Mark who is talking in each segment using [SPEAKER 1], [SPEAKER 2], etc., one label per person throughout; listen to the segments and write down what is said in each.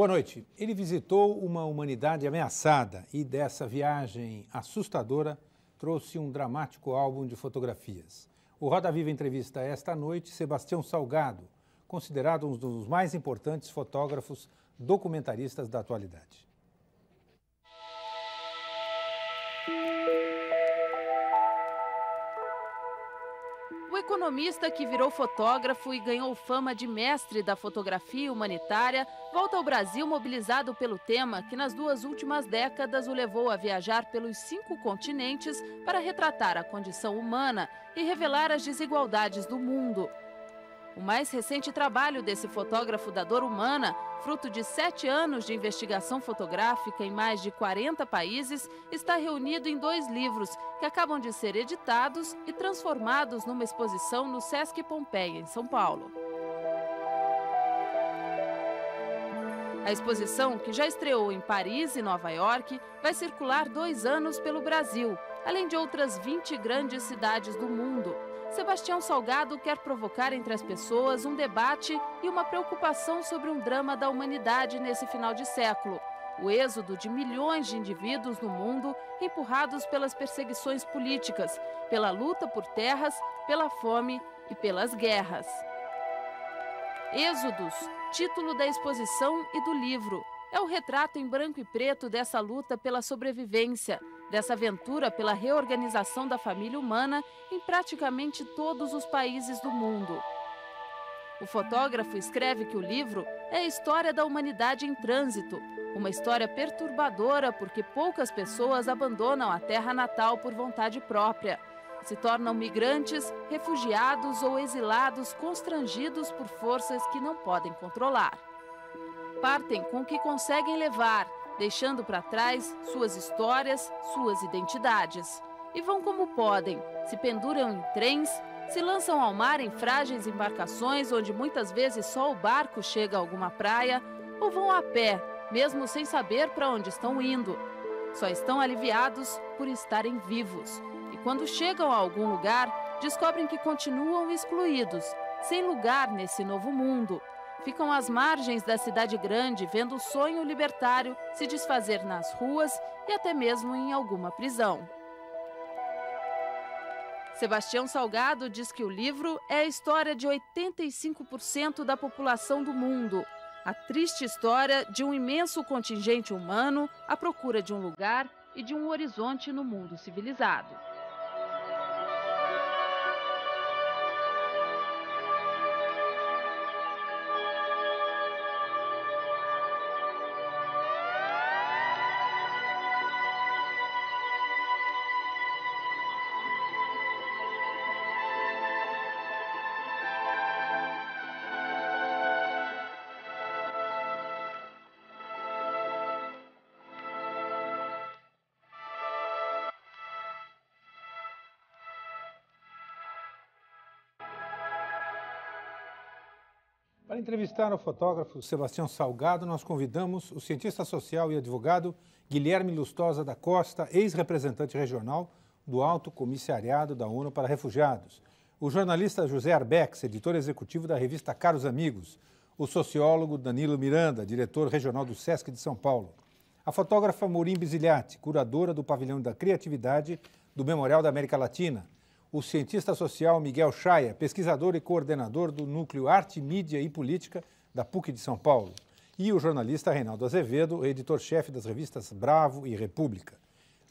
[SPEAKER 1] Boa noite. Ele visitou uma humanidade ameaçada e dessa viagem assustadora trouxe um dramático álbum de fotografias. O Roda Viva entrevista esta noite Sebastião Salgado, considerado um dos mais importantes fotógrafos documentaristas da atualidade.
[SPEAKER 2] O economista que virou fotógrafo e ganhou fama de mestre da fotografia humanitária volta ao Brasil mobilizado pelo tema que nas 2 últimas décadas o levou a viajar pelos 5 continentes para retratar a condição humana e revelar as desigualdades do mundo. O mais recente trabalho desse fotógrafo da dor humana, fruto de 7 anos de investigação fotográfica em mais de 40 países, está reunido em 2 livros que acabam de ser editados e transformados numa exposição no Sesc Pompeia, em São Paulo. A exposição, que já estreou em Paris e Nova York, vai circular 2 anos pelo Brasil, além de outras 20 grandes cidades do mundo. Sebastião Salgado quer provocar entre as pessoas um debate e uma preocupação sobre um drama da humanidade nesse final de século. O êxodo de milhões de indivíduos no mundo empurrados pelas perseguições políticas, pela luta por terras, pela fome e pelas guerras. Êxodos, título da exposição e do livro. É o retrato em branco e preto dessa luta pela sobrevivência, dessa aventura pela reorganização da família humana em praticamente todos os países do mundo. O fotógrafo escreve que o livro é a história da humanidade em trânsito, uma história perturbadora porque poucas pessoas abandonam a terra natal por vontade própria. Se tornam migrantes, refugiados ou exilados constrangidos por forças que não podem controlar. Partem com o que conseguem levar, deixando para trás suas histórias, suas identidades. E vão como podem, se penduram em trens, se lançam ao mar em frágeis embarcações onde muitas vezes só o barco chega a alguma praia, ou vão a pé, mesmo sem saber para onde estão indo. Só estão aliviados por estarem vivos. E quando chegam a algum lugar, descobrem que continuam excluídos, sem lugar nesse novo mundo. Ficam às margens da cidade grande, vendo o sonho libertário se desfazer nas ruas e até mesmo em alguma prisão. Sebastião Salgado diz que o livro é a história de 85% da população do mundo. A triste história de um imenso contingente humano à procura de um lugar e de um horizonte no mundo civilizado.
[SPEAKER 1] Para entrevistar o fotógrafo Sebastião Salgado, nós convidamos o cientista social e advogado Guilherme Lustosa da Costa, ex-representante regional do Alto Comissariado da ONU para Refugiados, o jornalista José Arbex, editor executivo da revista Caros Amigos, o sociólogo Danilo Miranda, diretor regional do Sesc de São Paulo, a fotógrafa Morim Bisiliati, curadora do Pavilhão da Criatividade do Memorial da América Latina, o cientista social Miguel Chaya, pesquisador e coordenador do Núcleo Arte, Mídia e Política da PUC de São Paulo, e o jornalista Reinaldo Azevedo, editor-chefe das revistas Bravo e República.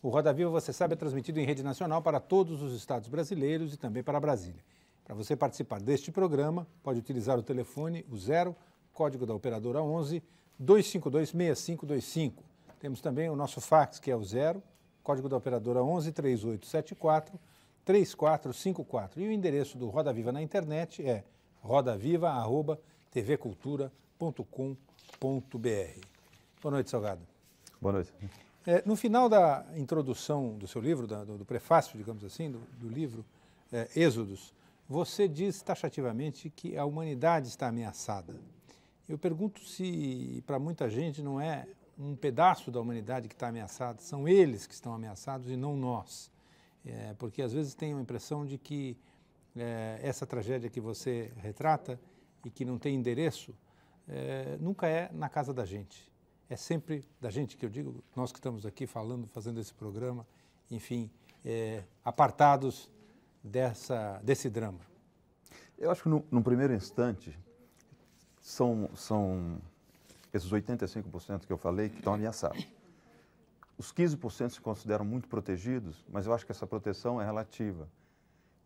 [SPEAKER 1] O Roda Viva, você sabe, é transmitido em rede nacional para todos os estados brasileiros e também para Brasília. Para você participar deste programa, pode utilizar o telefone, o 0, código da operadora 11, 252-6525. Temos também o nosso fax, que é o 0, código da operadora 11, 3874, 3454. E o endereço do Roda Viva na internet é rodaviva@tvcultura.com.br. Boa noite, Salgado.
[SPEAKER 3] Boa noite.
[SPEAKER 1] No final da introdução do seu livro, do prefácio, digamos assim, do livro Êxodos, você diz taxativamente que a humanidade está ameaçada. Eu pergunto se, para muita gente, não é um pedaço da humanidade que está ameaçado, são eles que estão ameaçados e não nós. Porque às vezes tenho a impressão de que essa tragédia que você retrata e que não tem endereço, nunca é na casa da gente. É sempre da gente, que eu digo, nós que estamos aqui falando, fazendo esse programa, enfim, apartados desse drama.
[SPEAKER 3] Eu acho que no primeiro instante são esses 85% que eu falei que estão ameaçados. Os 15% se consideram muito protegidos, mas eu acho que essa proteção é relativa.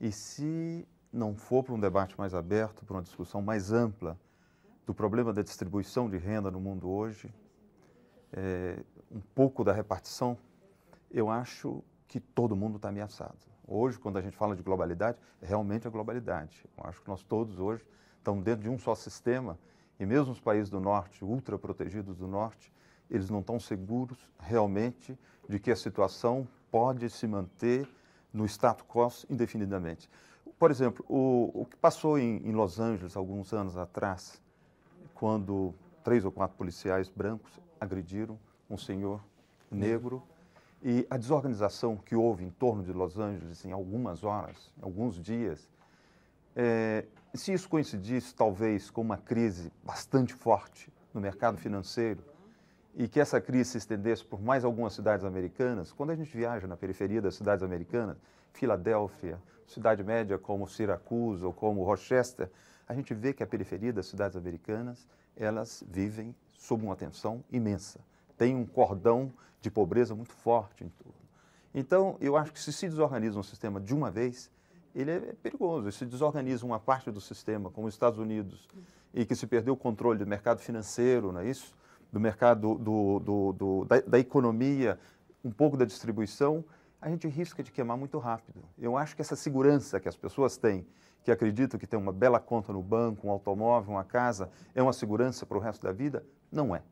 [SPEAKER 3] E se não for para um debate mais aberto, para uma discussão mais ampla do problema da distribuição de renda no mundo hoje, um pouco da repartição, eu acho que todo mundo está ameaçado. Hoje, quando a gente fala de globalidade, é realmente a globalidade. Eu acho que nós todos hoje estamos dentro de um só sistema e mesmo os países do norte, ultra protegidos do norte, eles não estão seguros realmente de que a situação pode se manter no status quo indefinidamente. Por exemplo, o que passou em Los Angeles alguns anos atrás, quando 3 ou 4 policiais brancos agrediram um senhor negro, e a desorganização que houve em torno de Los Angeles em algumas horas, alguns dias, se isso coincidisse talvez com uma crise bastante forte no mercado financeiro e que essa crise se estendesse por mais algumas cidades americanas, quando a gente viaja na periferia das cidades americanas, Filadélfia, cidade média como Syracuse ou como Rochester, a gente vê que a periferia das cidades americanas, elas vivem sob uma tensão imensa. Tem um cordão de pobreza muito forte em torno. Então, eu acho que se desorganiza um sistema de uma vez, ele é perigoso. Se desorganiza uma parte do sistema, como os Estados Unidos, e que se perdeu o controle do mercado financeiro, não é isso? Do mercado da economia, um pouco da distribuição, a gente risca de queimar muito rápido. Eu acho que essa segurança que as pessoas têm, que acreditam que tem uma bela conta no banco, um automóvel, uma casa, é uma segurança para o resto da vida, não é.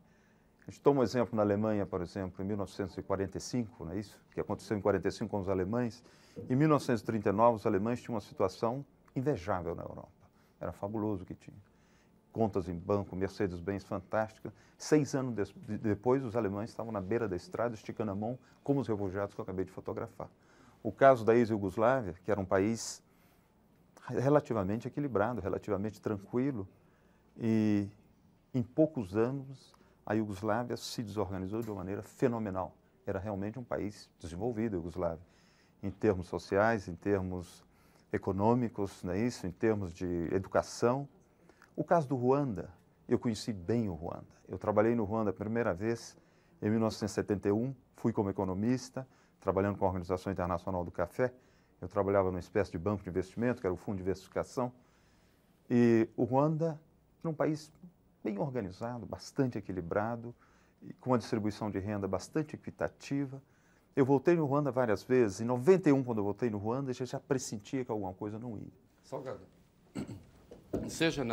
[SPEAKER 3] A gente toma um exemplo na Alemanha, por exemplo, em 1945, não é isso? Que aconteceu em 1945 com os alemães. Em 1939, os alemães tinham uma situação invejável na Europa. Era fabuloso o que tinha. Contas em banco, Mercedes-Benz fantástica. 6 anos depois, os alemães estavam na beira da estrada, esticando a mão, como os refugiados que eu acabei de fotografar. O caso da ex-Iugoslávia, que era um país relativamente equilibrado, relativamente tranquilo, e em poucos anos a Iugoslávia se desorganizou de uma maneira fenomenal. Era realmente um país desenvolvido, a Iugoslávia, em termos sociais, em termos econômicos, não é isso? Em termos de educação. O caso do Ruanda, eu conheci bem o Ruanda. Eu trabalhei no Ruanda a primeira vez em 1971, fui como economista, trabalhando com a Organização Internacional do Café. Eu trabalhava numa espécie de banco de investimento, que era o Fundo de Diversificação. E o Ruanda era um país bem organizado, bastante equilibrado, com uma distribuição de renda bastante equitativa. Eu voltei no Ruanda várias vezes. Em 91, quando eu voltei no Ruanda, eu já pressentia que alguma coisa não ia.
[SPEAKER 4] Salgado, seja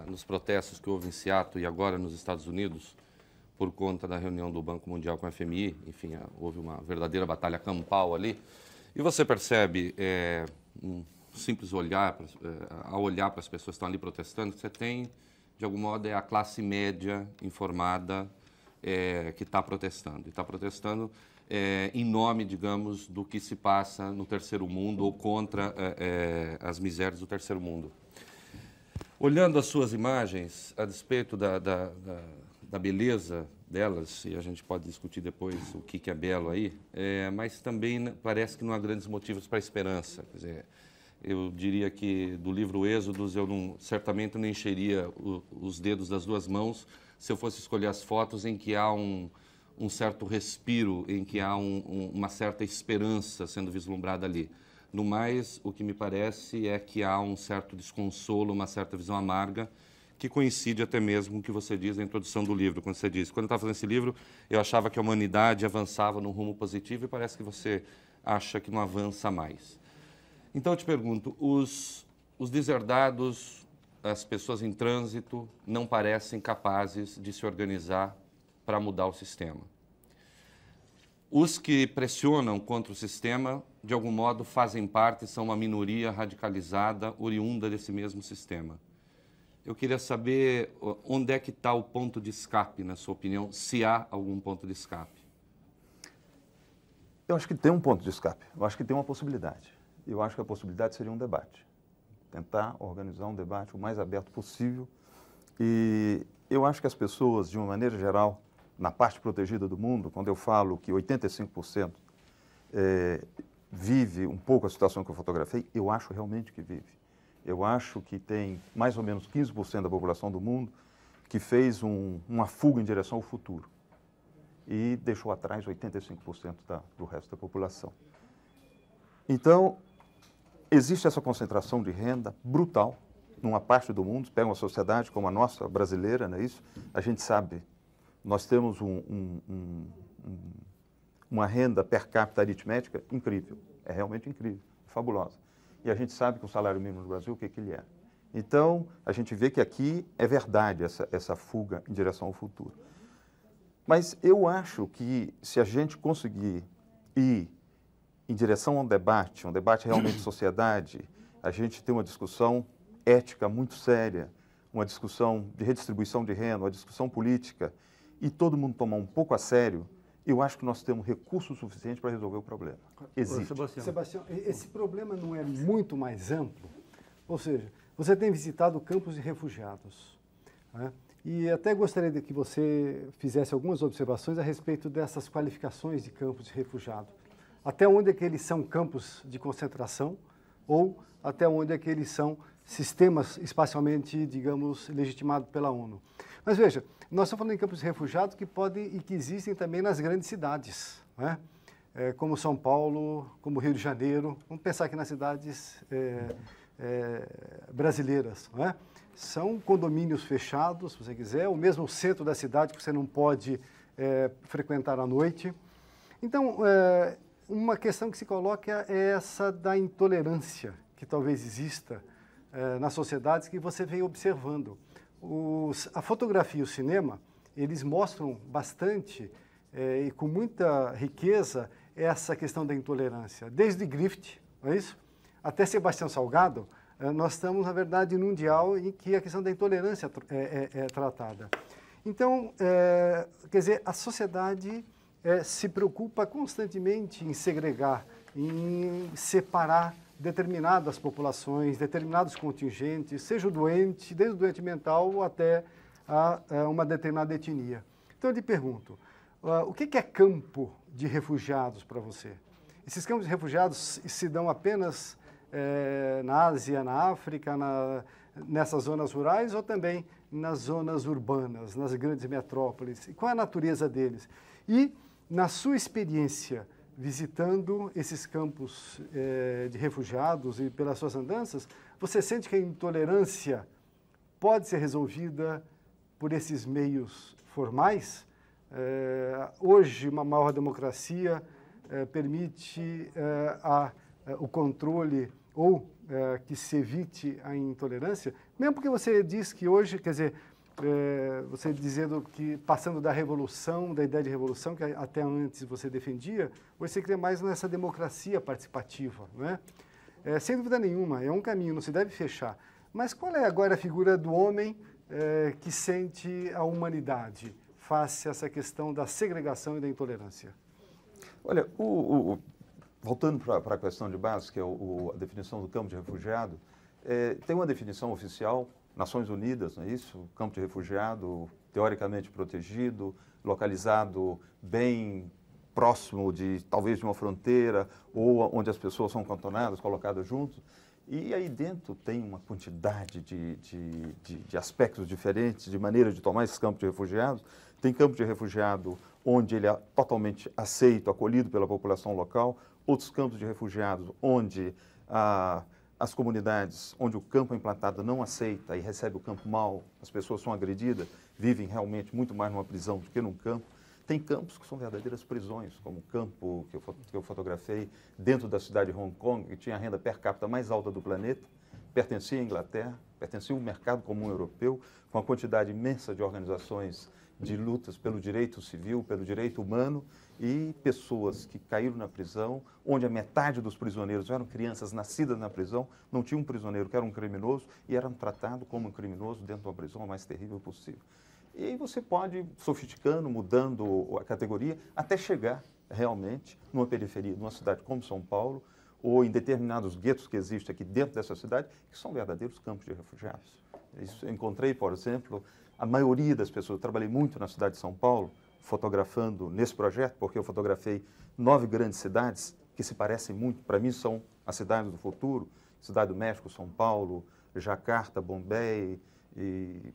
[SPEAKER 4] nos protestos que houve em Seattle e agora nos Estados Unidos, por conta da reunião do Banco Mundial com a FMI, enfim, houve uma verdadeira batalha campal ali, e você percebe, um simples olhar, ao olhar para as pessoas que estão ali protestando, que você tem, de algum modo, a classe média informada que está protestando. E está protestando em nome, digamos, do que se passa no terceiro mundo ou contra as misérias do terceiro mundo. Olhando as suas imagens, a despeito da beleza delas, e a gente pode discutir depois o que é belo aí, mas também parece que não há grandes motivos para a esperança. Quer dizer, eu diria que do livro Êxodos eu certamente não encheria os dedos das duas mãos se eu fosse escolher as fotos em que há um certo respiro, em que há uma certa esperança sendo vislumbrada ali. No mais, o que me parece é que há um certo desconsolo, uma certa visão amarga, que coincide até mesmo com o que você diz na introdução do livro, quando você diz, quando eu estava fazendo esse livro, eu achava que a humanidade avançava num rumo positivo e parece que você acha que não avança mais. Então, eu te pergunto, os deserdados, as pessoas em trânsito, não parecem capazes de se organizar para mudar o sistema. Os que pressionam contra o sistema, de algum modo, fazem parte, são uma minoria radicalizada, oriunda desse mesmo sistema. Eu queria saber onde é que está o ponto de escape, na sua opinião, se há algum ponto de escape.
[SPEAKER 3] Eu acho que tem um ponto de escape, eu acho que tem uma possibilidade. Eu acho que a possibilidade seria um debate. Tentar organizar um debate o mais aberto possível e eu acho que as pessoas, de uma maneira geral, na parte protegida do mundo, quando eu falo que 85% vive um pouco a situação que eu fotografei, eu acho realmente que vive. Eu acho que tem mais ou menos 15% da população do mundo que fez uma fuga em direção ao futuro e deixou atrás 85% do resto da população. Então, existe essa concentração de renda brutal numa parte do mundo. Pega uma sociedade como a nossa, brasileira, não é isso? A gente sabe, nós temos uma renda per capita aritmética incrível, é realmente incrível, fabulosa. E a gente sabe que o salário mínimo no Brasil, o que ele é. Então, a gente vê que aqui é verdade essa fuga em direção ao futuro. Mas eu acho que se a gente conseguir ir em direção a um debate realmente de sociedade, a gente tem uma discussão ética muito séria, uma discussão de redistribuição de renda, uma discussão política, e todo mundo tomar um pouco a sério, eu acho que nós temos recursos suficientes para resolver o problema. Existe.
[SPEAKER 5] Sebastião, esse problema não é muito mais amplo? Ou seja, você tem visitado campos de refugiados, né? E até gostaria de que você fizesse algumas observações a respeito dessas qualificações de campos de refugiado. Até onde é que eles são campos de concentração ou até onde é que eles são sistemas espacialmente, digamos, legitimados pela ONU. Mas veja, nós estamos falando em campos de refugiados que podem e que existem também nas grandes cidades, né? Como São Paulo, como Rio de Janeiro. Vamos pensar aqui nas cidades brasileiras, né? São condomínios fechados, se você quiser, ou mesmo o centro da cidade que você não pode frequentar à noite. Então, uma questão que se coloca é essa da intolerância que talvez exista nas sociedades que você vem observando. A fotografia e o cinema, eles mostram bastante e com muita riqueza essa questão da intolerância. Desde Griffith, não é isso? Até Sebastião Salgado, nós estamos, na verdade, num dial em que a questão da intolerância é tratada. Então, quer dizer, a sociedade se preocupa constantemente em segregar, em separar determinadas populações, determinados contingentes, seja o doente, desde o doente mental até uma determinada etnia. Então, eu lhe pergunto, o que é campo de refugiados para você? Esses campos de refugiados se dão apenas na Ásia, na África, nessas zonas rurais ou também nas zonas urbanas, nas grandes metrópoles? E qual é a natureza deles? E, na sua experiência, visitando esses campos de refugiados e pelas suas andanças, você sente que a intolerância pode ser resolvida por esses meios formais? Hoje, uma maior democracia permite o controle ou que se evite a intolerância, mesmo porque você diz que hoje, quer dizer, você dizendo que passando da revolução, da ideia de revolução, que até antes você defendia, hoje você crê mais nessa democracia participativa, não é? Sem dúvida nenhuma, é um caminho, não se deve fechar. Mas qual é agora a figura do homem que sente a humanidade face a essa questão da segregação e da intolerância?
[SPEAKER 3] Olha, voltando para a questão de base, que é a definição do campo de refugiado, tem uma definição oficial, Nações Unidas, não é isso? O campo de refugiado, teoricamente protegido, localizado bem próximo talvez de uma fronteira, ou onde as pessoas são cantonadas, colocadas juntos. E aí dentro tem uma quantidade de aspectos diferentes, de maneira de tomar esses campos de refugiados. Tem campo de refugiado onde ele é totalmente aceito, acolhido pela população local. Outros campos de refugiados onde as comunidades, onde o campo implantado não aceita e recebe o campo mal, as pessoas são agredidas, vivem realmente muito mais numa prisão do que num campo. Tem campos que são verdadeiras prisões, como o campo que eu fotografei dentro da cidade de Hong Kong, que tinha a renda per capita mais alta do planeta, pertencia à Inglaterra, pertencia ao mercado comum europeu, com uma quantidade imensa de organizações de lutas pelo direito civil, pelo direito humano, e pessoas que caíram na prisão, onde a metade dos prisioneiros eram crianças nascidas na prisão, não tinha um prisioneiro que era um criminoso e eram tratados como um criminoso dentro de uma prisão a mais terrível possível. E aí você pode, sofisticando, mudando a categoria, até chegar realmente numa periferia, numa cidade como São Paulo, ou em determinados guetos que existem aqui dentro dessa cidade, que são verdadeiros campos de refugiados. Isso, eu encontrei, por exemplo, a maioria das pessoas, eu trabalhei muito na cidade de São Paulo, fotografando nesse projeto, porque eu fotografei 9 grandes cidades que se parecem muito, para mim são as cidades do futuro, Cidade do México, São Paulo, Jacarta, Bombay e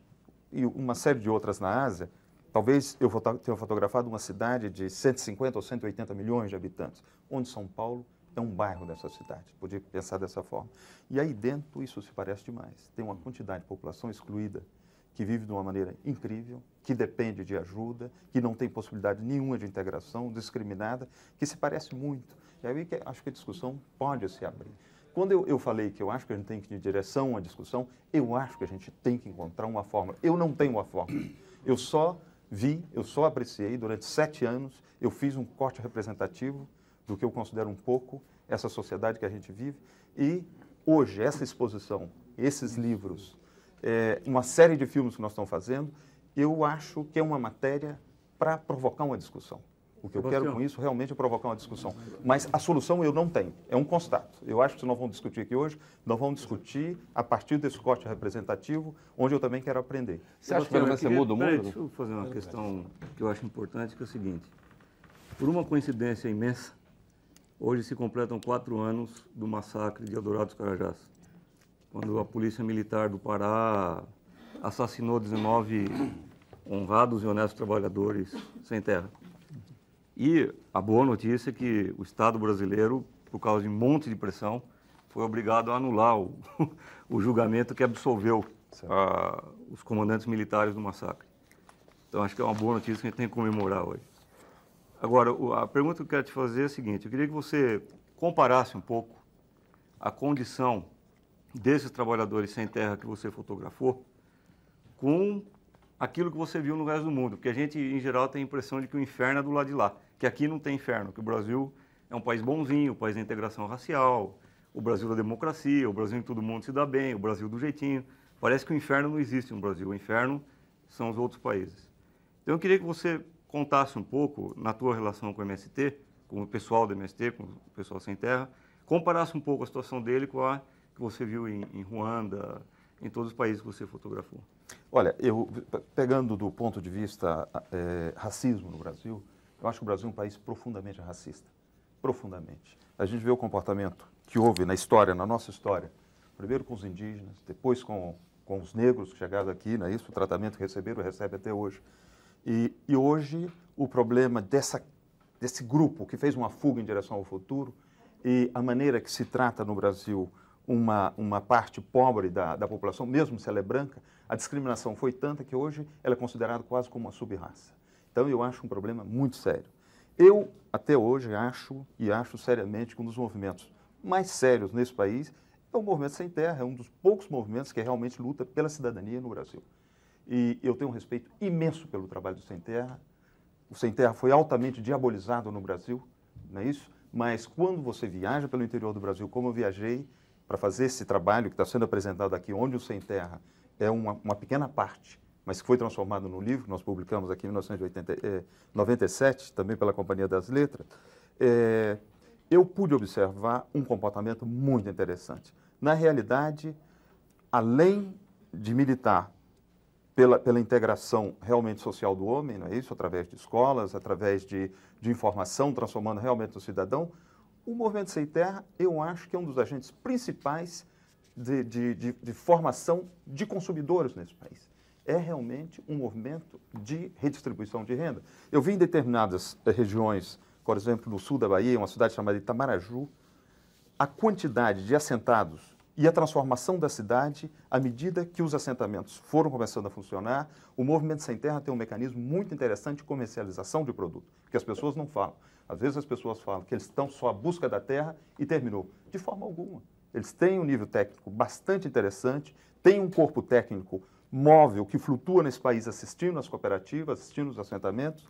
[SPEAKER 3] uma série de outras na Ásia. Talvez eu tenha fotografado uma cidade de 150 ou 180 milhões de habitantes, onde São Paulo é um bairro dessa cidade, podia pensar dessa forma. E aí dentro isso se parece demais. Tem uma quantidade de população excluída, que vive de uma maneira incrível, que depende de ajuda, que não tem possibilidade nenhuma de integração, discriminada, que se parece muito. E aí que acho que a discussão pode se abrir. Quando eu falei que eu acho que a gente tem que ir em direção à discussão, eu acho que a gente tem que encontrar uma fórmula. Eu não tenho uma fórmula. Eu só apreciei, durante 7 anos, eu fiz um corte representativo do que eu considero um pouco essa sociedade que a gente vive. E hoje, essa exposição, esses livros, uma série de filmes que nós estamos fazendo, eu acho que é uma matéria para provocar uma discussão. O que eu quero com isso realmente é provocar uma discussão. Mas a solução eu não tenho, é um constato. Eu acho que se nós vamos discutir aqui hoje, nós vamos discutir a partir desse corte representativo, onde eu também quero aprender.
[SPEAKER 4] Você acha que pelo menos você muda o mundo?
[SPEAKER 6] Deixa eu fazer uma questão que eu acho importante, que é o seguinte. Por uma coincidência imensa, hoje se completam 4 anos do massacre de Eldorado dos Carajás, quando a Polícia Militar do Pará assassinou 19 honrados e honestos trabalhadores sem terra. E a boa notícia é que o Estado brasileiro, por causa de um monte de pressão, foi obrigado a anular o julgamento que absolveu os comandantes militares do massacre. Então, acho que é uma boa notícia que a gente tem que comemorar hoje. Agora, a pergunta que eu quero te fazer é a seguinte: eu queria que você comparasse um pouco a condição desses trabalhadores sem terra que você fotografou com aquilo que você viu no resto do mundo, porque a gente, em geral, tem a impressão de que o inferno é do lado de lá, que aqui não tem inferno, que o Brasil é um país bonzinho, o país da integração racial, o Brasil da democracia, o Brasil em que todo mundo se dá bem, o Brasil do jeitinho. Parece que o inferno não existe no Brasil, o inferno são os outros países. Então, eu queria que você contasse um pouco, na tua relação com o MST, com o pessoal do MST, com o pessoal sem terra, comparasse um pouco a situação dele com a que você viu em Ruanda, em todos os países que você fotografou.
[SPEAKER 3] Olha, pegando do ponto de vista racismo no Brasil, eu acho que o Brasil é um país profundamente racista. Profundamente. A gente vê o comportamento que houve na história, na nossa história, primeiro com os indígenas, depois com os negros que chegaram aqui, não é isso? O tratamento que receberam, recebe até hoje. E hoje o problema desse grupo que fez uma fuga em direção ao futuro e a maneira que se trata no Brasil uma parte pobre da população, mesmo se ela é branca, a discriminação foi tanta que hoje ela é considerada quase como uma sub-raça. Então, eu acho um problema muito sério. Eu, até hoje, acho seriamente que um dos movimentos mais sérios nesse país é o Movimento Sem Terra, é um dos poucos movimentos que realmente luta pela cidadania no Brasil. E eu tenho um respeito imenso pelo trabalho do Sem Terra. O Sem Terra foi altamente diabolizado no Brasil, não é isso? Mas quando você viaja pelo interior do Brasil, como eu viajei, para fazer esse trabalho que está sendo apresentado aqui, onde o Sem Terra é uma pequena parte, mas que foi transformado no livro, que nós publicamos aqui em 1997, também pela Companhia das Letras, eu pude observar um comportamento muito interessante. Na realidade, além de militar pela integração realmente social do homem, não é isso? Através de escolas, através de informação, transformando realmente o cidadão, o Movimento Sem Terra, eu acho que é um dos agentes principais de formação de consumidores nesse país. É realmente um movimento de redistribuição de renda. Eu vi em determinadas regiões, por exemplo, no sul da Bahia, uma cidade chamada Itamaraju, a quantidade de assentados e a transformação da cidade, à medida que os assentamentos foram começando a funcionar, o Movimento Sem Terra tem um mecanismo muito interessante de comercialização de produto, que as pessoas não falam. Às vezes as pessoas falam que eles estão só à busca da terra e terminou. De forma alguma. Eles têm um nível técnico bastante interessante, têm um corpo técnico móvel que flutua nesse país assistindo as cooperativas, assistindo os assentamentos,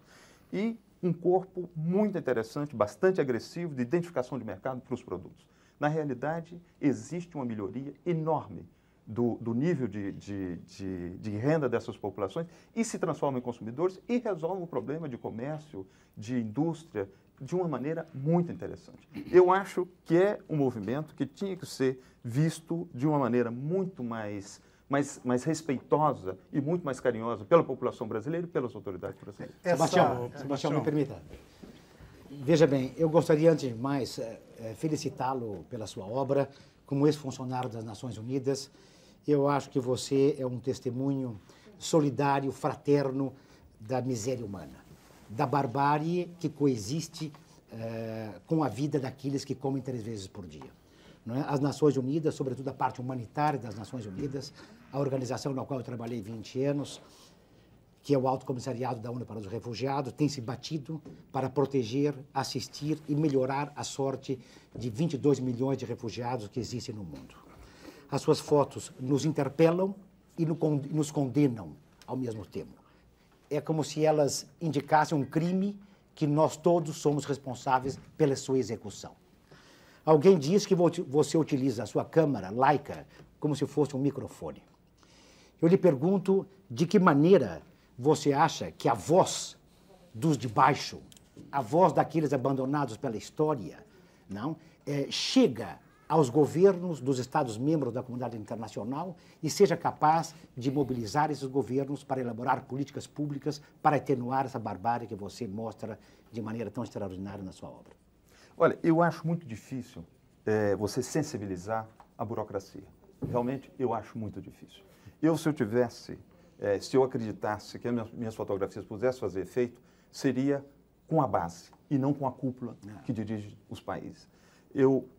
[SPEAKER 3] e um corpo muito interessante, bastante agressivo de identificação de mercado para os produtos. Na realidade, existe uma melhoria enorme do nível de renda dessas populações e se transformam em consumidores e resolvem o problema de comércio, de indústria, de uma maneira muito interessante. Eu acho que é um movimento que tinha que ser visto de uma maneira muito mais mais respeitosa e muito mais carinhosa pela população brasileira e pelas autoridades brasileiras.
[SPEAKER 7] Sebastião, me permita. Veja bem, eu gostaria, antes de mais, felicitá-lo pela sua obra. Como ex-funcionário das Nações Unidas, eu acho que você é um testemunho solidário, fraterno da miséria humana, da barbárie que coexiste com a vida daqueles que comem 3 vezes por dia. Não é? As Nações Unidas, sobretudo a parte humanitária das Nações Unidas, a organização na qual eu trabalhei 20 anos, que é o Alto Comissariado da ONU para os Refugiados, tem se batido para proteger, assistir e melhorar a sorte de 22 milhões de refugiados que existem no mundo. As suas fotos nos interpelam e nos condenam ao mesmo tempo. É como se elas indicassem um crime que nós todos somos responsáveis pela sua execução. Alguém diz que você utiliza a sua câmera Leica como se fosse um microfone. Eu lhe pergunto de que maneira você acha que a voz dos de baixo, a voz daqueles abandonados pela história, não, chega aos governos dos Estados-membros da comunidade internacional e seja capaz de mobilizar esses governos para elaborar políticas públicas para atenuar essa barbárie que você mostra de maneira tão extraordinária na sua obra?
[SPEAKER 3] Olha, eu acho muito difícil você sensibilizar a burocracia. Realmente, eu acho muito difícil. Se eu acreditasse que as minhas fotografias pudessem fazer efeito, seria com a base e não com a cúpula que dirige os países.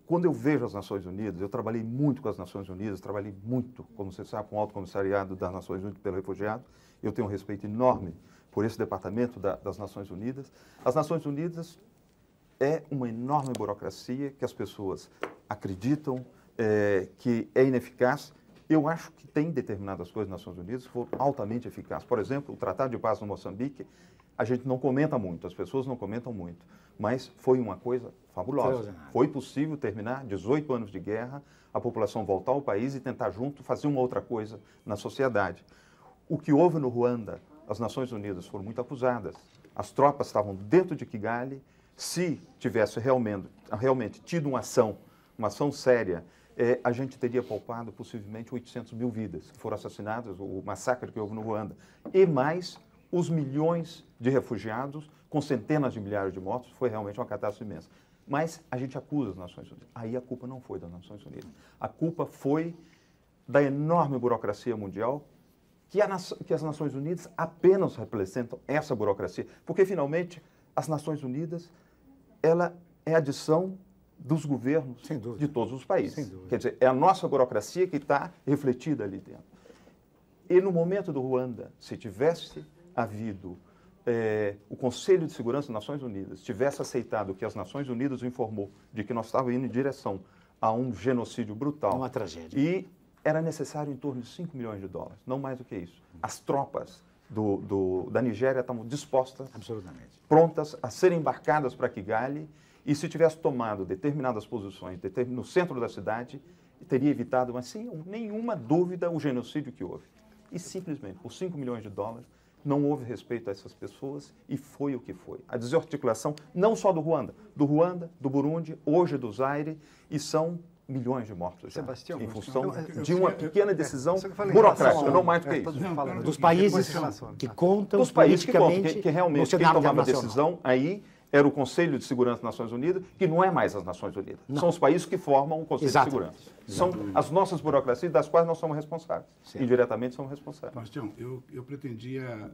[SPEAKER 3] Quando eu vejo as Nações Unidas, eu trabalhei muito com as Nações Unidas, trabalhei muito, como você sabe, com o Alto Comissariado das Nações Unidas pelo Refugiado. Eu tenho um respeito enorme por esse departamento das Nações Unidas. As Nações Unidas é uma enorme burocracia que as pessoas acreditam que é ineficaz. Eu acho que tem determinadas coisas nas Nações Unidas que foram altamente eficazes. Por exemplo, o Tratado de Paz no Moçambique, a gente não comenta muito, as pessoas não comentam muito, mas foi uma coisa fabulosa. Foi possível terminar 18 anos de guerra, a população voltar ao país e tentar junto fazer uma outra coisa na sociedade. O que houve no Ruanda, as Nações Unidas foram muito acusadas. As tropas estavam dentro de Kigali. Se tivesse realmente tido uma ação séria, a gente teria poupado possivelmente 800 mil vidas que foram assassinadas, o massacre que houve no Ruanda, e mais os milhões de refugiados, com centenas de milhares de mortos. Foi realmente uma catástrofe imensa. Mas a gente acusa as Nações Unidas. Aí a culpa não foi das Nações Unidas. A culpa foi da enorme burocracia mundial, que as Nações Unidas apenas representam essa burocracia. Porque, finalmente, as Nações Unidas, ela é a adição dos governos de todos os países. Quer dizer, é a nossa burocracia que está refletida ali dentro. E no momento do Ruanda, se tivesse havido o Conselho de Segurança das Nações Unidas, tivesse aceitado o que as Nações Unidas informou de que nós estávamos indo em direção a um genocídio brutal.
[SPEAKER 7] Uma tragédia.
[SPEAKER 3] E era necessário em torno de 5 milhões de dólares, não mais do que isso. As tropas da Nigéria estavam dispostas, prontas a serem embarcadas para Kigali. E se tivesse tomado determinadas posições no centro da cidade, teria evitado, mas sem nenhuma dúvida, o genocídio que houve. E simplesmente, por 5 milhões de dólares, não houve respeito a essas pessoas e foi o que foi. A desarticulação não só do Ruanda, do Burundi, hoje do Zaire, e são milhões de mortos já, em função de uma pequena decisão burocrática, não mais do que isso.
[SPEAKER 7] Dos países que contam
[SPEAKER 3] dos países que realmente quem tomava a decisão aí era o Conselho de Segurança das Nações Unidas, que não é mais as Nações Unidas. Não. São os países que formam o Conselho de Segurança. São as nossas burocracias das quais nós somos responsáveis. Indiretamente somos responsáveis.
[SPEAKER 8] Bastião, eu pretendia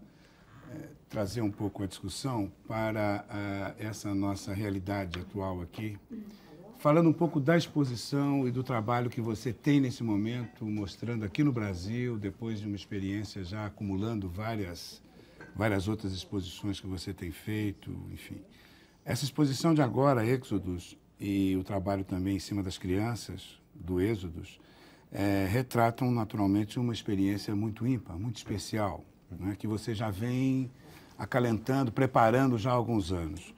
[SPEAKER 8] trazer um pouco a discussão para essa nossa realidade atual aqui, falando um pouco da exposição e do trabalho que você tem nesse momento, mostrando aqui no Brasil, depois de uma experiência já acumulando várias outras exposições que você tem feito, enfim. Essa exposição de agora, Êxodos, e o trabalho também em cima das crianças, do Êxodos, retratam naturalmente uma experiência muito ímpar, muito especial, né, que você já vem acalentando, preparando já há alguns anos.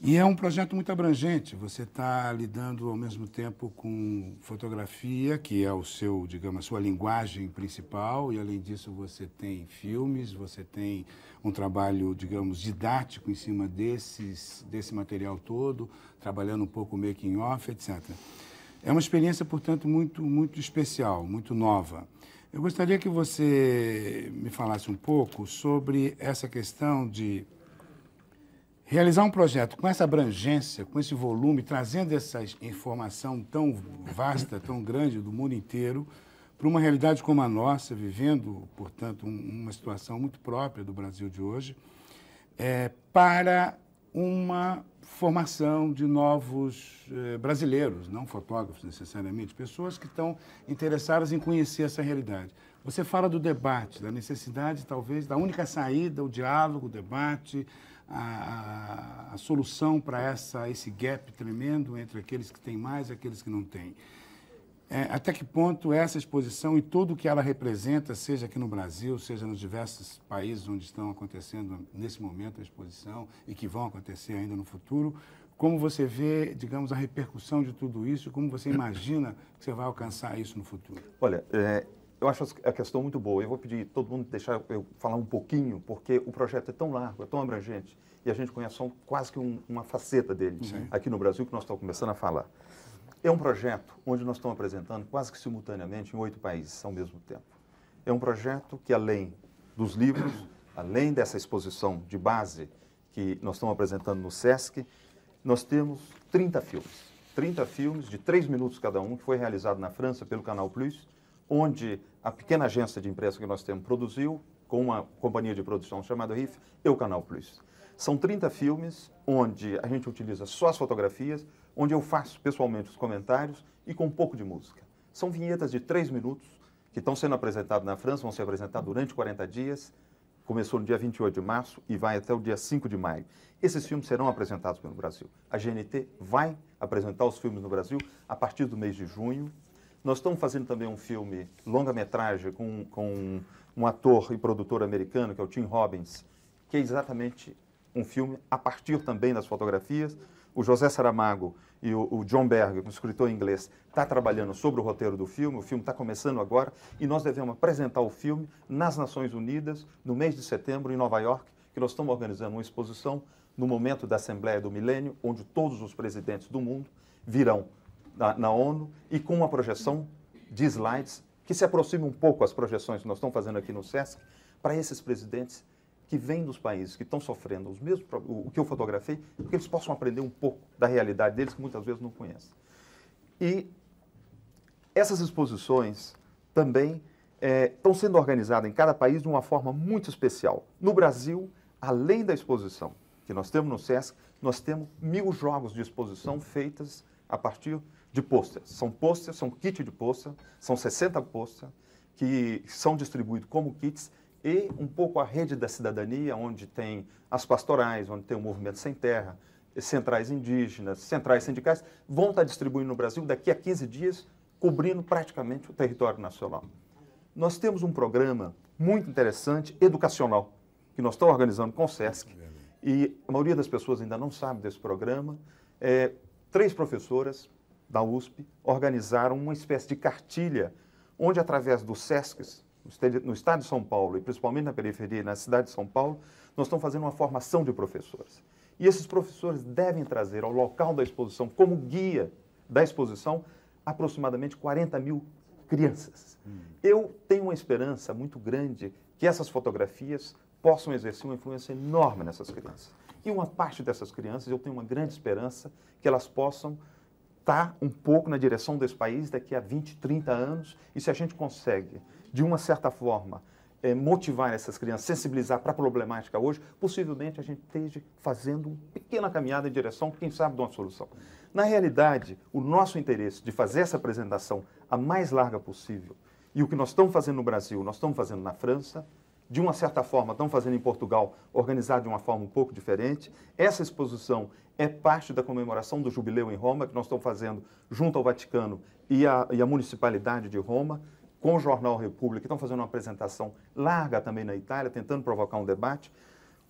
[SPEAKER 8] E é um projeto muito abrangente, você está lidando ao mesmo tempo com fotografia, que é o seu, digamos, a sua linguagem principal, e além disso você tem filmes, você tem um trabalho, digamos, didático em cima desse material todo, trabalhando um pouco o making-off, etc. É uma experiência, portanto, muito especial, muito nova. Eu gostaria que você me falasse um pouco sobre essa questão de realizar um projeto com essa abrangência, com esse volume, trazendo essa informação tão vasta, tão grande do mundo inteiro, para uma realidade como a nossa, vivendo, portanto, uma situação muito própria do Brasil de hoje, para uma formação de novos brasileiros, não fotógrafos necessariamente, pessoas que estão interessadas em conhecer essa realidade. Você fala do debate, da necessidade, talvez, da única saída, o diálogo, o debate, a solução para esse gap tremendo entre aqueles que têm mais e aqueles que não têm. Até que ponto essa exposição e tudo o que ela representa, seja aqui no Brasil, seja nos diversos países onde estão acontecendo nesse momento a exposição e que vão acontecer ainda no futuro, como você vê, digamos, a repercussão de tudo isso, como você imagina que você vai alcançar isso no futuro?
[SPEAKER 3] Olha, eu acho a questão muito boa. Eu vou pedir todo mundo deixar eu falar um pouquinho, porque o projeto é tão largo, é tão abrangente, e a gente conhece só quase que uma faceta dele aqui no Brasil, que nós estamos começando a falar. É um projeto onde nós estamos apresentando quase que simultaneamente em 8 países ao mesmo tempo. É um projeto que, além dos livros, além dessa exposição de base que nós estamos apresentando no SESC, nós temos 30 filmes. 30 filmes de 3 minutos cada um, que foi realizado na França pelo Canal Plus, onde a pequena agência de imprensa que nós temos produziu, com uma companhia de produção chamada RIF, e o Canal Plus. São 30 filmes onde a gente utiliza só as fotografias, onde eu faço pessoalmente os comentários e com um pouco de música. São vinhetas de 3 minutos que estão sendo apresentadas na França, vão ser apresentadas durante 40 dias, começou no dia 28 de março e vai até o dia 5 de maio. Esses filmes serão apresentados pelo Brasil. A GNT vai apresentar os filmes no Brasil a partir do mês de junho. Nós estamos fazendo também um filme longa-metragem com um ator e produtor americano, que é o Tim Robbins, que é exatamente um filme a partir também das fotografias. O José Saramago e o John Berger, um escritor inglês, está trabalhando sobre o roteiro do filme. O filme está começando agora e nós devemos apresentar o filme nas Nações Unidas no mês de setembro em Nova York, que nós estamos organizando uma exposição no momento da Assembleia do Milênio, onde todos os presidentes do mundo virão na ONU e com uma projeção de slides que se aproxima um pouco às projeções que nós estamos fazendo aqui no SESC para esses presidentes que vêm dos países que estão sofrendo o que eu fotografei, porque eles possam aprender um pouco da realidade deles, que muitas vezes não conhecem. E essas exposições também estão sendo organizadas em cada país de uma forma muito especial. No Brasil, além da exposição que nós temos no SESC, nós temos 1000 jogos de exposição feitas a partir de pôsteres. São kit de pôster, são 60 pôster que são distribuídos como kits, e um pouco a rede da cidadania, onde tem as pastorais, onde tem o Movimento Sem Terra, centrais indígenas, centrais sindicais, vão estar distribuindo no Brasil daqui a 15 dias, cobrindo praticamente o território nacional. Nós temos um programa muito interessante, educacional, que nós estamos organizando com o SESC, e a maioria das pessoas ainda não sabe desse programa. 3 professoras da USP organizaram uma espécie de cartilha, onde através dos SESCs, no estado de São Paulo, e principalmente na periferia, na cidade de São Paulo, nós estamos fazendo uma formação de professores. E esses professores devem trazer ao local da exposição, como guia da exposição, aproximadamente 40.000 crianças. Eu tenho uma esperança muito grande que essas fotografias possam exercer uma influência enorme nessas crianças. E uma parte dessas crianças, eu tenho uma grande esperança que elas possam estar um pouco na direção desse país daqui a 20, 30 anos, e se a gente consegue, de uma certa forma, motivar essas crianças, sensibilizar para a problemática hoje, possivelmente a gente esteja fazendo uma pequena caminhada em direção, quem sabe, de uma solução. Na realidade, o nosso interesse de fazer essa apresentação a mais larga possível, e o que nós estamos fazendo no Brasil, nós estamos fazendo na França, de uma certa forma, estamos fazendo em Portugal, organizado de uma forma um pouco diferente. Essa exposição é parte da comemoração do Jubileu em Roma, que nós estamos fazendo junto ao Vaticano e a Municipalidade de Roma, com o Jornal República, que estão fazendo uma apresentação larga também na Itália, tentando provocar um debate.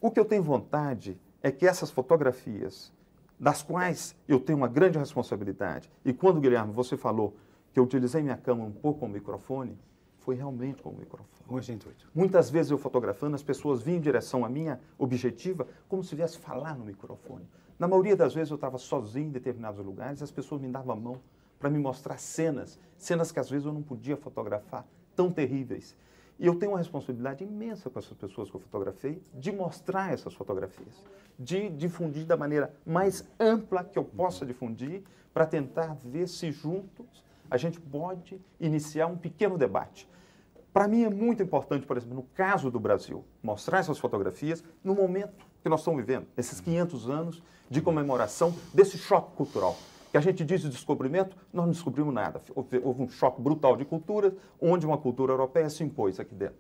[SPEAKER 3] O que eu tenho vontade é que essas fotografias, das quais eu tenho uma grande responsabilidade, e quando, Guilherme, você falou que eu utilizei minha câmera um pouco com o microfone, foi realmente com o microfone.
[SPEAKER 7] Com esse intuito.
[SPEAKER 3] Muitas vezes eu fotografando, as pessoas vinham em direção à minha objetiva como se viesse falar no microfone. Na maioria das vezes eu estava sozinho em determinados lugares, as pessoas me davam a mão para me mostrar cenas que às vezes eu não podia fotografar tão terríveis. E eu tenho uma responsabilidade imensa com essas pessoas que eu fotografei, de mostrar essas fotografias, de difundir da maneira mais ampla que eu possa difundir, para tentar ver se juntos a gente pode iniciar um pequeno debate. Para mim é muito importante, por exemplo, no caso do Brasil, mostrar essas fotografias no momento que nós estamos vivendo, esses 500 anos de comemoração desse choque cultural. Que a gente diz de descobrimento, nós não descobrimos nada. Houve um choque brutal de culturas, onde uma cultura europeia se impôs aqui dentro.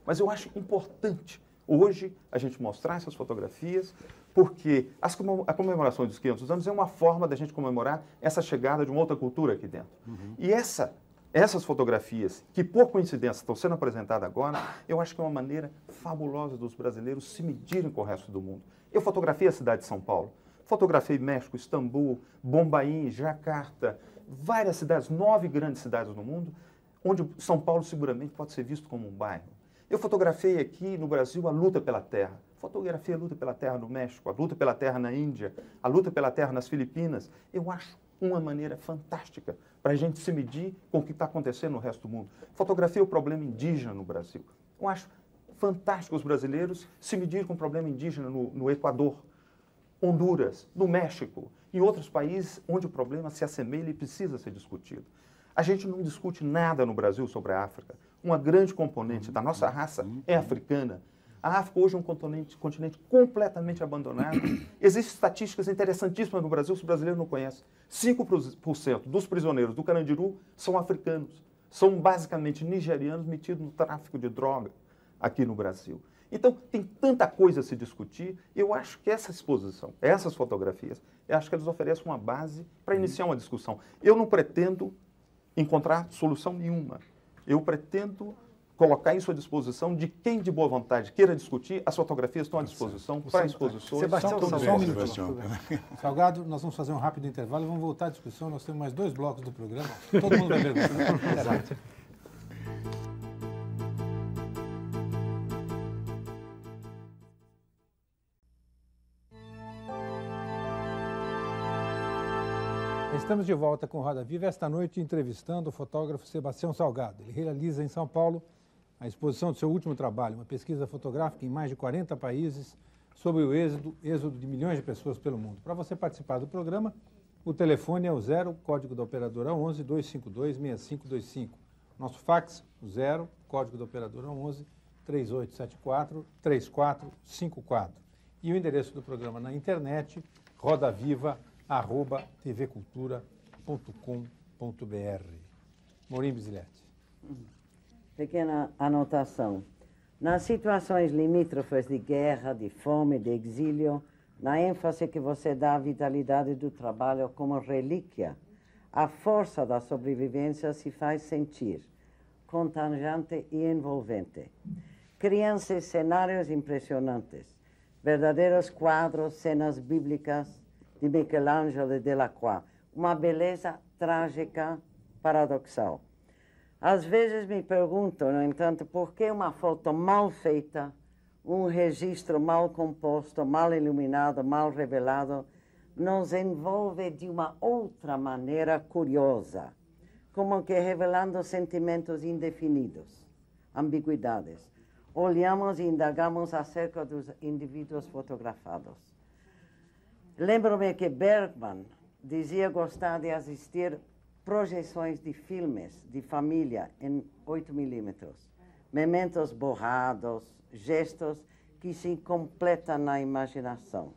[SPEAKER 3] Mas eu acho importante, hoje, a gente mostrar essas fotografias, porque a comemoração dos 500 anos é uma forma da gente comemorar essa chegada de uma outra cultura aqui dentro. E essas fotografias, que por coincidência estão sendo apresentadas agora, eu acho que é uma maneira fabulosa dos brasileiros se medirem com o resto do mundo. Eu fotografei a cidade de São Paulo. Fotografei México, Istambul, Bombaim, Jacarta, várias cidades, 9 grandes cidades no mundo, onde São Paulo seguramente pode ser visto como um bairro. Eu fotografei aqui no Brasil a luta pela terra. Fotografei a luta pela terra no México, a luta pela terra na Índia, a luta pela terra nas Filipinas. Eu acho uma maneira fantástica para a gente se medir com o que está acontecendo no resto do mundo. Fotografei o problema indígena no Brasil. Eu acho fantástico os brasileiros se medirem com o problema indígena no Equador, Honduras, no México, em outros países onde o problema se assemelha e precisa ser discutido. A gente não discute nada no Brasil sobre a África. Uma grande componente da nossa raça é africana. A África hoje é um continente completamente abandonado. Existem estatísticas interessantíssimas no Brasil que os brasileiros não conhecem. 5% dos prisioneiros do Carandiru são africanos. São basicamente nigerianos metidos no tráfico de droga aqui no Brasil. Então, tem tanta coisa a se discutir. Eu acho que essa exposição, essas fotografias, eu acho que eles oferecem uma base para iniciar uma discussão. Eu não pretendo encontrar solução nenhuma. Eu pretendo colocar isso à disposição de quem de boa vontade queira discutir. As fotografias estão à disposição para exposições.
[SPEAKER 1] Sebastião, só um minuto. Salgado, nós vamos fazer um rápido intervalo e vamos voltar à discussão. Nós temos mais 2 blocos do programa. Todo mundo vai perguntar. Exato. Estamos de volta com Roda Viva, esta noite entrevistando o fotógrafo Sebastião Salgado. Ele realiza em São Paulo a exposição do seu último trabalho, uma pesquisa fotográfica em mais de 40 países sobre o êxodo de milhões de pessoas pelo mundo. Para você participar do programa, o telefone é o 0, código da operadora 11 252 6525. Nosso fax, o 0, código da operadora 11 3874 3454. E o endereço do programa na internet, rodaviva@tvcultura.com.br. Morim Bisilete.
[SPEAKER 9] Pequena anotação. Nas situações limítrofes de guerra, de fome, de exílio, na ênfase que você dá à vitalidade do trabalho como relíquia, a força da sobrevivência se faz sentir, contagiante e envolvente. Criam-se cenários impressionantes, verdadeiros quadros, cenas bíblicas de Michelangelo e Delacroix, uma beleza trágica, paradoxal. Às vezes me pergunto, no entanto, por que uma foto mal feita, um registro mal composto, mal iluminado, mal revelado, nos envolve de uma outra maneira curiosa, como que revelando sentimentos indefinidos, ambiguidades. Olhamos e indagamos acerca dos indivíduos fotografados. Lembro-me que Bergman dizia gostar de assistir projeções de filmes de família em 8 milímetros, momentos borrados, gestos que se completam na imaginação.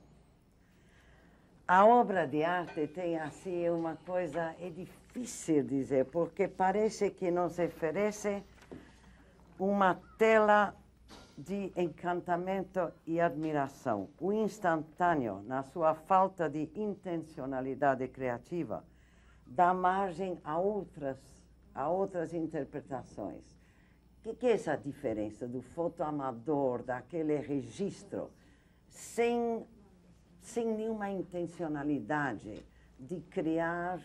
[SPEAKER 9] A obra de arte tem assim uma coisa, é difícil dizer, porque parece que nos oferece uma tela de encantamento e admiração. O instantâneo, na sua falta de intencionalidade criativa, dá margem a outras interpretações. O que é essa diferença do fotoamador, daquele registro, sem nenhuma intencionalidade de criar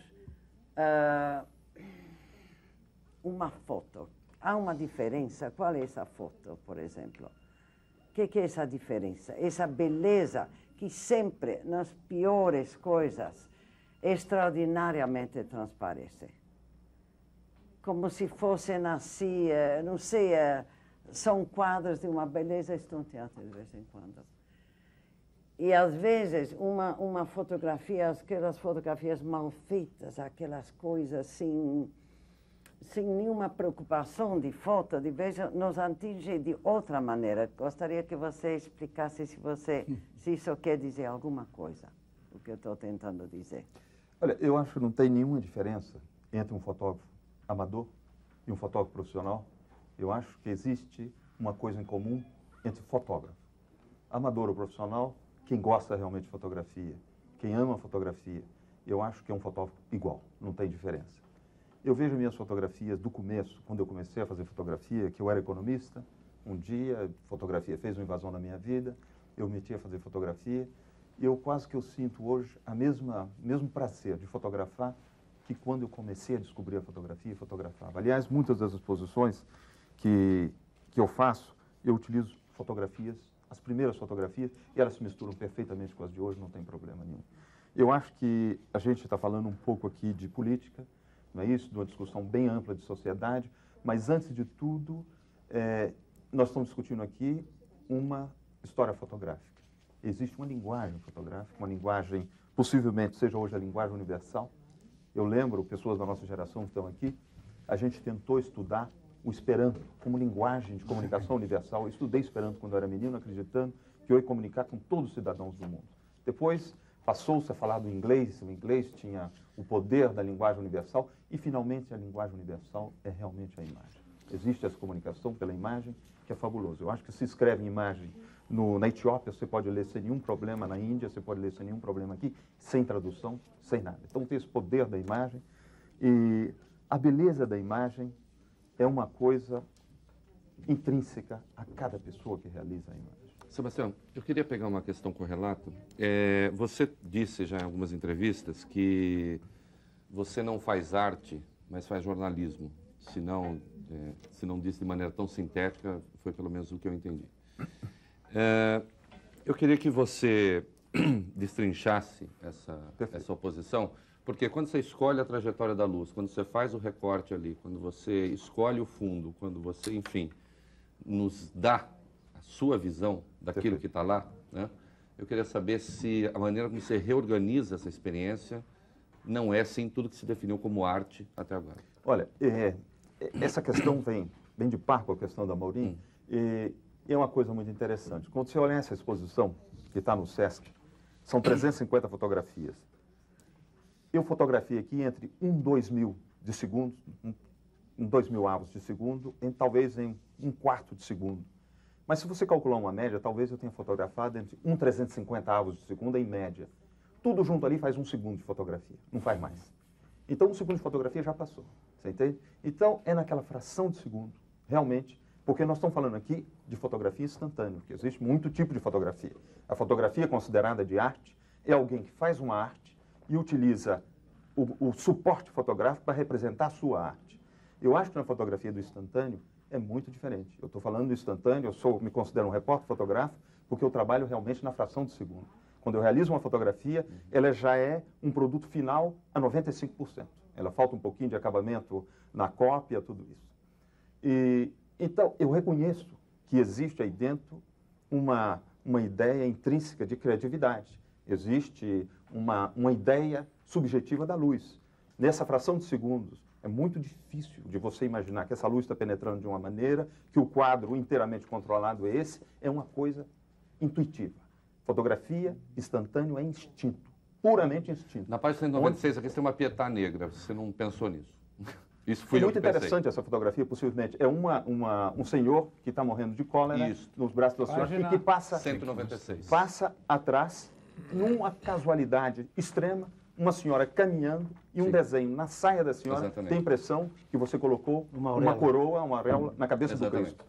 [SPEAKER 9] uma foto? Há uma diferença. Qual é essa foto, por exemplo? O que é essa diferença? Essa beleza que sempre, nas piores coisas, extraordinariamente transparece. como se fossem assim, não sei, são quadros de uma beleza estonteante de vez em quando. E, às vezes, uma fotografia, aquelas fotografias mal feitas, aquelas coisas assim, sem nenhuma preocupação de foto, de vez nos atinge de outra maneira. Gostaria que você explicasse se isso quer dizer alguma coisa, o que eu estou tentando dizer.
[SPEAKER 3] Olha, eu acho que não tem nenhuma diferença entre um fotógrafo amador e um fotógrafo profissional. Eu acho que existe uma coisa em comum entre fotógrafo, amador ou profissional. Quem gosta realmente de fotografia, quem ama fotografia, eu acho que é um fotógrafo igual, não tem diferença. Eu vejo minhas fotografias do começo, quando eu comecei a fazer fotografia, que eu era economista, um dia fotografia fez uma invasão na minha vida, eu meti a fazer fotografia, e eu quase que eu sinto hoje mesmo prazer de fotografar que quando eu comecei a descobrir a fotografia, fotografava. Aliás, muitas das exposições que eu faço, eu utilizo fotografias, as primeiras fotografias, e elas se misturam perfeitamente com as de hoje, não tem problema nenhum. Eu acho que a gente está falando um pouco aqui de política, não é isso? De uma discussão bem ampla de sociedade, mas antes de tudo, nós estamos discutindo aqui uma história fotográfica. Existe uma linguagem fotográfica, uma linguagem, possivelmente seja hoje a linguagem universal. Eu lembro, pessoas da nossa geração que estão aqui, a gente tentou estudar o Esperanto como linguagem de comunicação universal. Eu estudei Esperanto quando eu era menino, acreditando que eu ia comunicar com todos os cidadãos do mundo. Depois passou-se a falar do inglês, o inglês tinha o poder da linguagem universal e, finalmente, a linguagem universal é realmente a imagem. Existe essa comunicação pela imagem, que é fabuloso. Eu acho que se escreve em imagem na Etiópia, você pode ler sem nenhum problema, na Índia, você pode ler sem nenhum problema aqui, sem tradução, sem nada. Então, tem esse poder da imagem e a beleza da imagem é uma coisa intrínseca a cada pessoa que realiza a imagem.
[SPEAKER 4] Sebastião, eu queria pegar uma questão correlata. Você disse já em algumas entrevistas que você não faz arte, mas faz jornalismo. Se não disse de maneira tão sintética, foi pelo menos o que eu entendi. Eu queria que você destrinchasse essa oposição, porque quando você escolhe a trajetória da luz, quando você faz o recorte ali, quando você escolhe o fundo, quando você, enfim, nos dá a sua visão daquilo que está lá, né? Eu queria saber se a maneira como você reorganiza essa experiência não é, sim, tudo que se definiu como arte até agora.
[SPEAKER 3] Olha, essa questão vem de par com a questão da Maureen, e é uma coisa muito interessante. Quando você olha essa exposição, que está no Sesc, são 350 fotografias. Eu fotografei aqui entre 2 mil de segundo, 2 mil avos de segundo, talvez em 1/4 de segundo. Mas se você calcular uma média, talvez eu tenha fotografado entre 350 avos de segundo em média. Tudo junto ali faz 1 segundo de fotografia, não faz mais. Então, 1 segundo de fotografia já passou, você entende? Então, é naquela fração de segundo, realmente, porque nós estamos falando aqui de fotografia instantânea, porque existe muito tipo de fotografia. A fotografia considerada de arte é alguém que faz uma arte e utiliza o suporte fotográfico para representar a sua arte. Eu acho que na fotografia do instantâneo é muito diferente. Eu estou falando do instantâneo, me considero um repórter fotográfico, porque eu trabalho realmente na fração de segundo. Quando eu realizo uma fotografia, ela já é um produto final a 95%. Ela falta um pouquinho de acabamento na cópia, tudo isso. Então, eu reconheço que existe aí dentro uma ideia intrínseca de criatividade. Existe uma ideia subjetiva da luz. Nessa fração de segundos, é muito difícil de você imaginar que essa luz está penetrando de uma maneira, que o quadro inteiramente controlado é esse, é uma coisa intuitiva. Fotografia instantâneo é instinto, puramente instinto.
[SPEAKER 4] Na página 196, aqui tem uma Pietà negra, você não pensou nisso? Isso foi
[SPEAKER 3] muito interessante essa fotografia, possivelmente. É um senhor que está morrendo de cólera nos braços da senhora e que passa,
[SPEAKER 4] 196.
[SPEAKER 3] Passa atrás, numa casualidade extrema, uma senhora caminhando e um desenho na saia da senhora. Exatamente. Tem a impressão que você colocou uma coroa, uma auréola na cabeça do Cristo.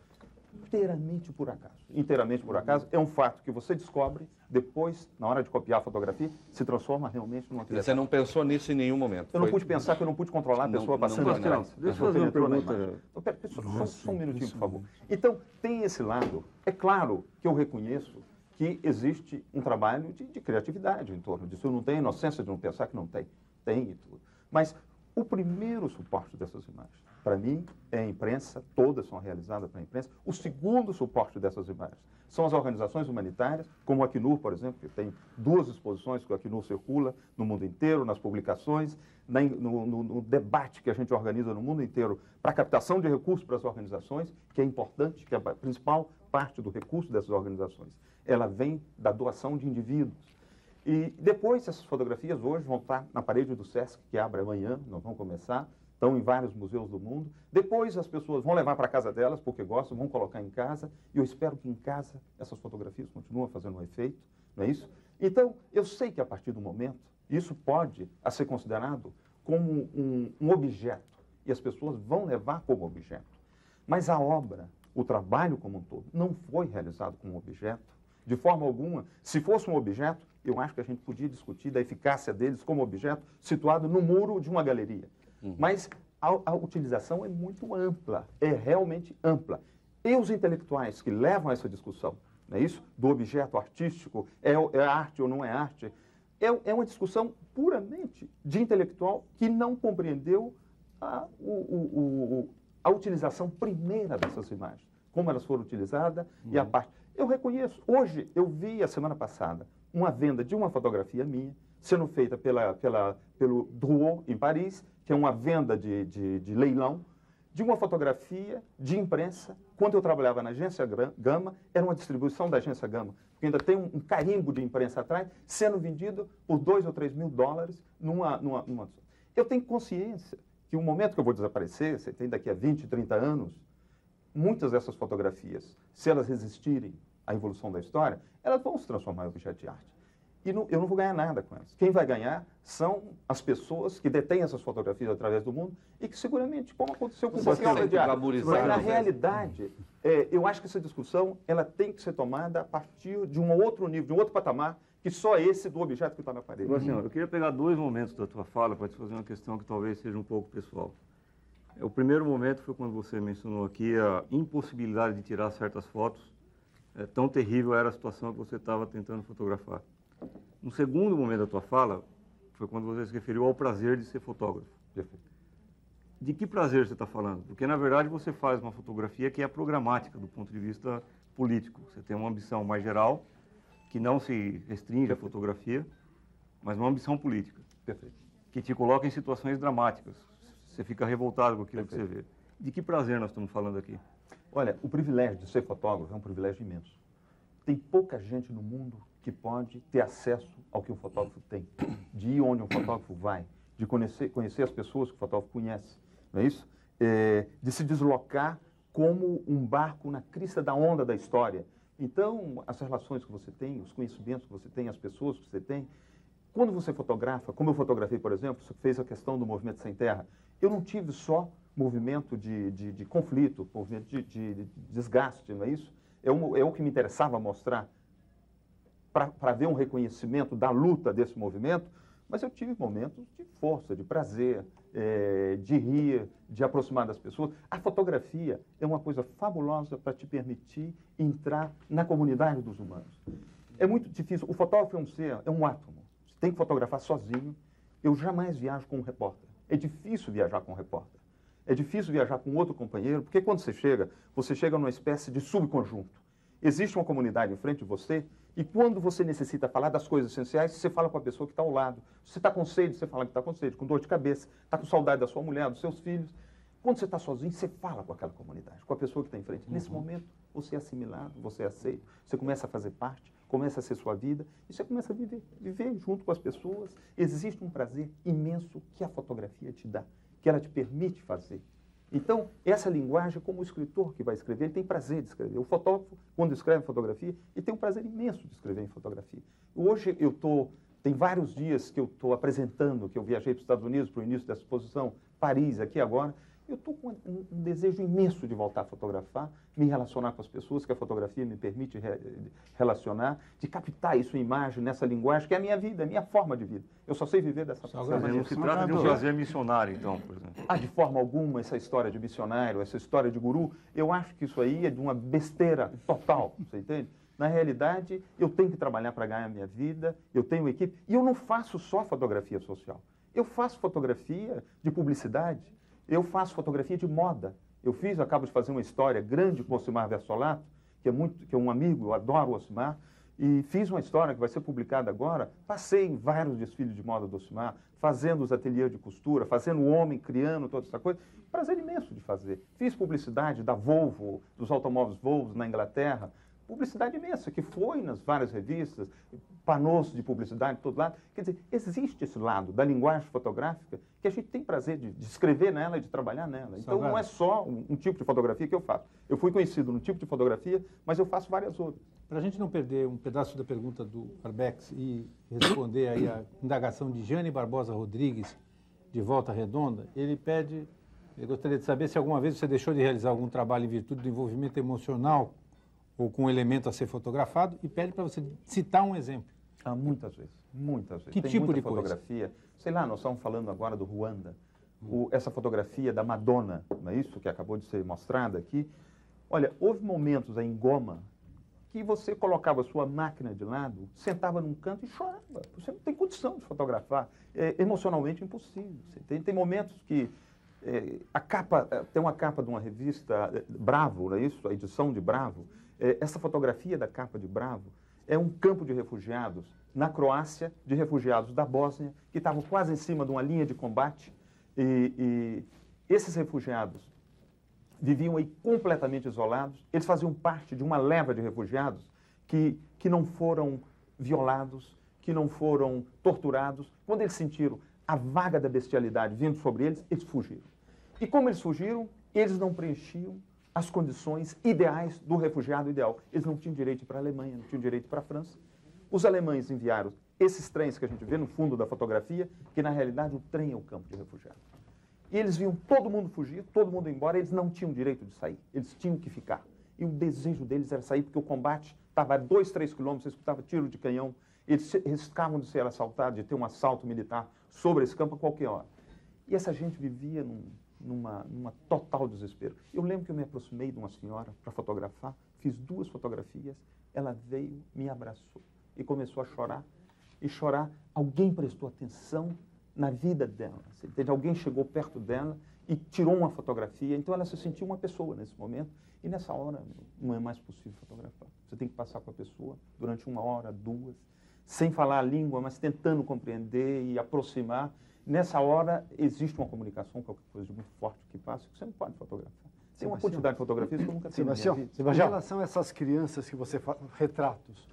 [SPEAKER 3] Inteiramente por acaso. Inteiramente por acaso. É um fato que você descobre, depois, na hora de copiar a fotografia, se transforma realmente numa criação.
[SPEAKER 4] Você não pensou nisso em nenhum momento?
[SPEAKER 3] Eu não pude pensar, que eu não pude controlar a pessoa passando atrás.
[SPEAKER 6] Deixa eu fazer uma pergunta.
[SPEAKER 3] Só um minutinho, por favor. Então, tem esse lado. É claro que eu reconheço que existe um trabalho de criatividade em torno disso. Eu não tenho inocência de não pensar que não tem. Tem e tudo. Mas O primeiro suporte dessas imagens, para mim, é a imprensa, todas são realizadas pela imprensa. O segundo suporte dessas imagens são as organizações humanitárias, como o Acnur, por exemplo, que tem 2 exposições que o Acnur circula no mundo inteiro, nas publicações, no debate que a gente organiza no mundo inteiro para a captação de recursos para as organizações, que é importante, que é a principal parte do recurso dessas organizações. Ela vem da doação de indivíduos. E depois, essas fotografias hoje vão estar na parede do Sesc, que abre amanhã, nós vamos começar, estão em vários museus do mundo. Depois as pessoas vão levar para a casa delas, porque gostam, vão colocar em casa, e eu espero que em casa essas fotografias continuem fazendo um efeito, não é isso? Então, eu sei que a partir do momento, isso pode ser considerado como um objeto, e as pessoas vão levar como objeto. Mas a obra, o trabalho como um todo, não foi realizado como objeto, de forma alguma. Se fosse um objeto, eu acho que a gente podia discutir da eficácia deles como objeto situado no muro de uma galeria. Mas a utilização é muito ampla, é realmente ampla. E os intelectuais que levam essa discussão, não é isso? Do objeto artístico, é arte ou não é arte, é uma discussão puramente de intelectual que não compreendeu a utilização primeira dessas imagens, como elas foram utilizadas e a parte. Eu reconheço, hoje eu vi a semana passada uma venda de uma fotografia minha, sendo feita pelo Drouot, em Paris, que é uma venda de leilão, de uma fotografia de imprensa. Quando eu trabalhava na agência Gama, era uma distribuição da agência Gama, porque ainda tem um carimbo de imprensa atrás, sendo vendido por 2 ou 3 mil dólares numa... Eu tenho consciência que o momento que eu vou desaparecer, você tem daqui a 20, 30 anos, muitas dessas fotografias, se elas resistirem à evolução da história, elas vão se transformar em objeto de arte. E eu não vou ganhar nada com elas. Quem vai ganhar são as pessoas que detêm essas fotografias através do mundo e que seguramente, como aconteceu com qualquer obra de arte. Mas na realidade, eu acho que essa discussão ela tem que ser tomada a partir de um outro nível, de um outro patamar, que só esse do objeto que está na parede.
[SPEAKER 6] Senhor, eu queria pegar 2 momentos da tua fala para te fazer uma questão que talvez seja um pouco pessoal. O primeiro momento foi quando você mencionou aqui a impossibilidade de tirar certas fotos. Tão terrível era a situação que você estava tentando fotografar. No segundo momento da tua fala, foi quando você se referiu ao prazer de ser fotógrafo.
[SPEAKER 3] Perfeito.
[SPEAKER 6] De que prazer você está falando? Porque, na verdade, você faz uma fotografia que é programática do ponto de vista político. Você tem uma ambição mais geral, que não se restringe à fotografia, mas uma ambição política.
[SPEAKER 3] Perfeito.
[SPEAKER 6] Que te coloca em situações dramáticas. Você fica revoltado com aquilo
[SPEAKER 3] Perfeito.
[SPEAKER 6] que você vê. De que prazer nós estamos falando aqui?
[SPEAKER 3] Olha, o privilégio de ser fotógrafo é um privilégio imenso. Tem pouca gente no mundo que pode ter acesso ao que um fotógrafo tem, de ir onde um fotógrafo vai, de conhecer as pessoas que o fotógrafo conhece, não é isso? De se deslocar como um barco na crista da onda da história. Então, as relações que você tem, os conhecimentos que você tem, as pessoas que você tem, quando você fotografa, como eu fotografei, por exemplo, você fez a questão do movimento sem terra, eu não tive só movimento de conflito, movimento de desgaste, não é isso? É o que me interessava mostrar, para ver um reconhecimento da luta desse movimento, mas eu tive momentos de força, de prazer, de rir, de aproximar das pessoas. A fotografia é uma coisa fabulosa para te permitir entrar na comunidade dos humanos. É muito difícil. O fotógrafo é um ser, é um átomo. Você tem que fotografar sozinho. Eu jamais viajo com um repórter. É difícil viajar com um repórter. É difícil viajar com outro companheiro, porque quando você chega numa espécie de subconjunto. Existe uma comunidade em frente de você e quando você necessita falar das coisas essenciais, você fala com a pessoa que está ao lado. Se você está com sede, você fala que está com sede, com dor de cabeça, está com saudade da sua mulher, dos seus filhos. Quando você está sozinho, você fala com aquela comunidade, com a pessoa que está em frente. Nesse momento, você é assimilado, você é aceito, você começa a fazer parte, começa a ser sua vida e você começa a viver junto com as pessoas. Existe um prazer imenso que a fotografia te dá, que ela te permite fazer. Então, essa linguagem, como o escritor que vai escrever, ele tem prazer de escrever. O fotógrafo, quando escreve fotografia, ele tem um prazer imenso de escrever em fotografia. Hoje, tem vários dias que eu estou apresentando, que eu viajei para os Estados Unidos para o início dessa exposição, Paris, aqui agora. Eu estou com um desejo imenso de voltar a fotografar, me relacionar com as pessoas, que a fotografia me permite relacionar, de captar isso em imagem, nessa linguagem, que é a minha vida, a minha forma de vida. Eu só sei viver dessa forma.
[SPEAKER 6] Mas não se trata de um prazer missionário, então, por exemplo.
[SPEAKER 3] De forma alguma, essa história de missionário, essa história de guru, eu acho que isso aí é de uma besteira total, você entende? Na realidade, eu tenho que trabalhar para ganhar a minha vida, eu tenho equipe, e eu não faço só fotografia social. Eu faço fotografia de publicidade, eu faço fotografia de moda. Acabo de fazer uma história grande com o Ocimar Versolato, que é um amigo, eu adoro o Ocimar, e fiz uma história que vai ser publicada agora. Passei em vários desfiles de moda do Ocimar, fazendo os ateliês de costura, fazendo o homem, criando toda essa coisa. Prazer imenso de fazer. Fiz publicidade da Volvo, dos automóveis Volvo na Inglaterra. Publicidade imensa, que foi nas várias revistas, panos de publicidade de todo lado. Quer dizer, existe esse lado da linguagem fotográfica que a gente tem prazer de escrever nela e de trabalhar nela. Então, não é só um tipo de fotografia que eu faço. Eu fui conhecido no tipo de fotografia, mas eu faço várias outras.
[SPEAKER 1] Para a gente não perder um pedaço da pergunta do Arbex e responder aí a indagação de Jane Barbosa Rodrigues, de Volta Redonda, ele gostaria de saber se alguma vez você deixou de realizar algum trabalho em virtude do envolvimento emocional ou com um elemento a ser fotografado, e pede para você citar um exemplo.
[SPEAKER 3] Muitas vezes, muitas vezes.
[SPEAKER 1] Que
[SPEAKER 3] Tem
[SPEAKER 1] tipo
[SPEAKER 3] muita
[SPEAKER 1] de
[SPEAKER 3] fotografia. Coisa? Sei lá, nós estamos falando agora do Ruanda. Essa fotografia da Madonna, não é isso? Que acabou de ser mostrada aqui. Olha, houve momentos aí em Goma que você colocava a sua máquina de lado, sentava num canto e chorava. Você não tem condição de fotografar. É emocionalmente impossível. Tem momentos que tem uma capa de uma revista, Bravo, não é isso? A edição de Bravo. Essa fotografia da capa de Bravo é um campo de refugiados na Croácia, de refugiados da Bósnia, que estavam quase em cima de uma linha de combate. E esses refugiados viviam aí completamente isolados. Eles faziam parte de uma leva de refugiados que não foram violados, que não foram torturados. Quando eles sentiram a vaga da bestialidade vindo sobre eles, eles fugiram. E como eles fugiram, eles não preenchiam as condições ideais do refugiado ideal. Eles não tinham direito para a Alemanha, não tinham direito para a França. Os alemães enviaram esses trens que a gente vê no fundo da fotografia, que na realidade o trem é o campo de refugiados. E eles viam todo mundo fugir, todo mundo embora, eles não tinham direito de sair, eles tinham que ficar. E o desejo deles era sair, porque o combate estava a 2, 3 quilômetros, você escutava tiro de canhão, eles riscavam de ser assaltados, de ter um assalto militar sobre esse campo a qualquer hora. E essa gente vivia numa total desespero. Eu lembro que eu me aproximei de uma senhora para fotografar, fiz 2 fotografias, ela veio, me abraçou e começou a chorar. E chorar, alguém prestou atenção na vida dela. Alguém chegou perto dela e tirou uma fotografia. Então ela se sentiu uma pessoa nesse momento. E nessa hora não é mais possível fotografar. Você tem que passar com a pessoa durante 1 hora, 2, sem falar a língua, mas tentando compreender e aproximar. Nessa hora existe uma comunicação, qualquer coisa de muito forte que passa, que você não pode fotografar. Tem uma quantidade de fotografias que eu nunca tive na minha vida.
[SPEAKER 5] Em relação a essas crianças que você faz, retratos,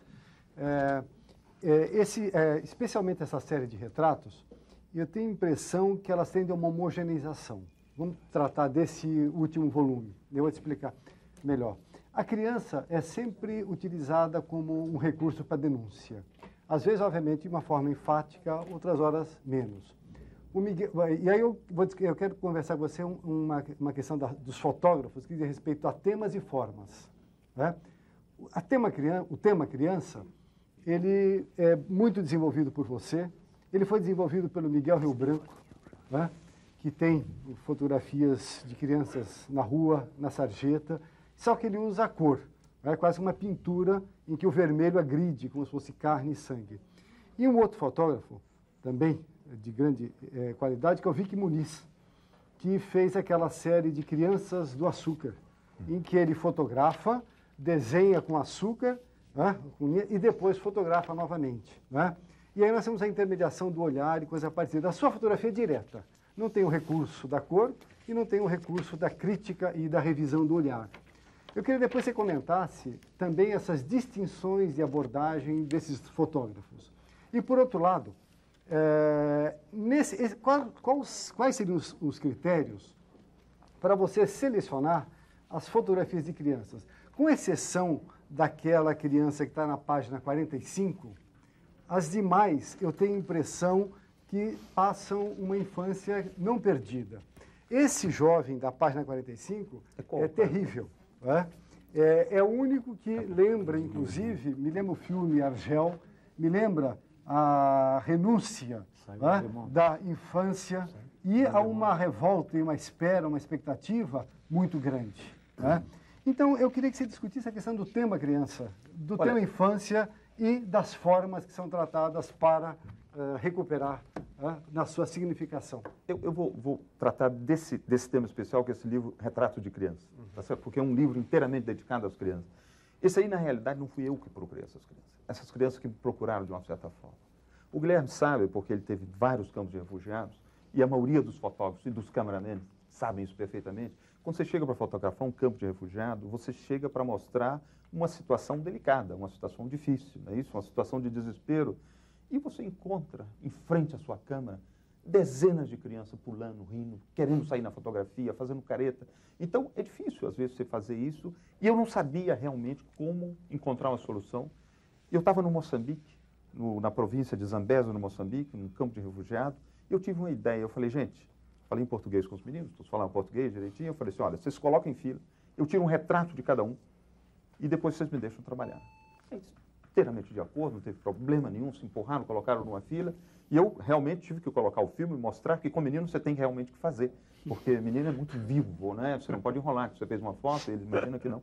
[SPEAKER 5] especialmente essa série de retratos, eu tenho a impressão que elas tendem a uma homogeneização. Vamos tratar desse último volume, eu vou te explicar melhor. A criança é sempre utilizada como um recurso para denúncia. Às vezes, obviamente, de uma forma enfática, outras horas menos. E aí eu quero conversar com você uma questão dos fotógrafos que diz respeito a temas e formas. Né? O tema criança, ele é muito desenvolvido por você. Ele foi desenvolvido pelo Miguel Rio Branco, né? Que tem fotografias de crianças na rua, na sarjeta, só que ele usa a cor. É quase uma pintura em que o vermelho agride, como se fosse carne e sangue. E um outro fotógrafo, também de grande qualidade, que é o Vicky Muniz, que fez aquela série de Crianças do Açúcar, em que ele fotografa, desenha com açúcar, né, e depois fotografa novamente. Né? E aí nós temos a intermediação do olhar e coisa parecida. A sua fotografia é direta, não tem o recurso da cor e não tem o recurso da crítica e da revisão do olhar. Eu queria depois que você comentasse também essas distinções de abordagem desses fotógrafos. E, por outro lado, quais seriam os critérios para você selecionar as fotografias de crianças? Com exceção daquela criança que está na página 45, as demais eu tenho a impressão que passam uma infância não perdida. Esse jovem da página 45 é terrível. É o único que lembra, inclusive, me lembra o filme Argel, me lembra a renúncia da infância e a uma revolta e uma espera, uma expectativa muito grande. Então, eu queria que você discutisse a questão do tema criança, tema infância e das formas que são tratadas para recuperar na sua significação.
[SPEAKER 3] Eu vou tratar desse tema especial, que é esse livro Retrato de Criança, tá certo? Porque é um livro inteiramente dedicado às crianças. Esse aí, na realidade, não fui eu que procurei essas crianças que me procuraram de uma certa forma. O Guilherme sabe, porque ele teve vários campos de refugiados, e a maioria dos fotógrafos e dos cameramans sabem isso perfeitamente. Quando você chega para fotografar um campo de refugiado, você chega para mostrar uma situação delicada, uma situação difícil, não é isso? Uma situação de desespero. E você encontra, em frente à sua câmera, dezenas de crianças pulando, rindo, querendo sair na fotografia, fazendo careta. Então, é difícil, às vezes, você fazer isso. E eu não sabia realmente como encontrar uma solução. Eu estava no Moçambique, na província de Zambésia, no Moçambique, num campo de refugiado. E eu tive uma ideia. Eu falei, gente, falei em português com os meninos, todos falavam português direitinho. Eu falei assim, olha, vocês se colocam em fila, eu tiro um retrato de cada um e depois vocês me deixam trabalhar. É isso. Inteiramente de acordo, não teve problema nenhum, se empurraram, colocaram numa fila. E eu realmente tive que colocar o filme e mostrar que com menino você tem realmente que fazer. Porque menino é muito vivo, né? Você não pode enrolar, que você fez uma foto, ele imagina que não.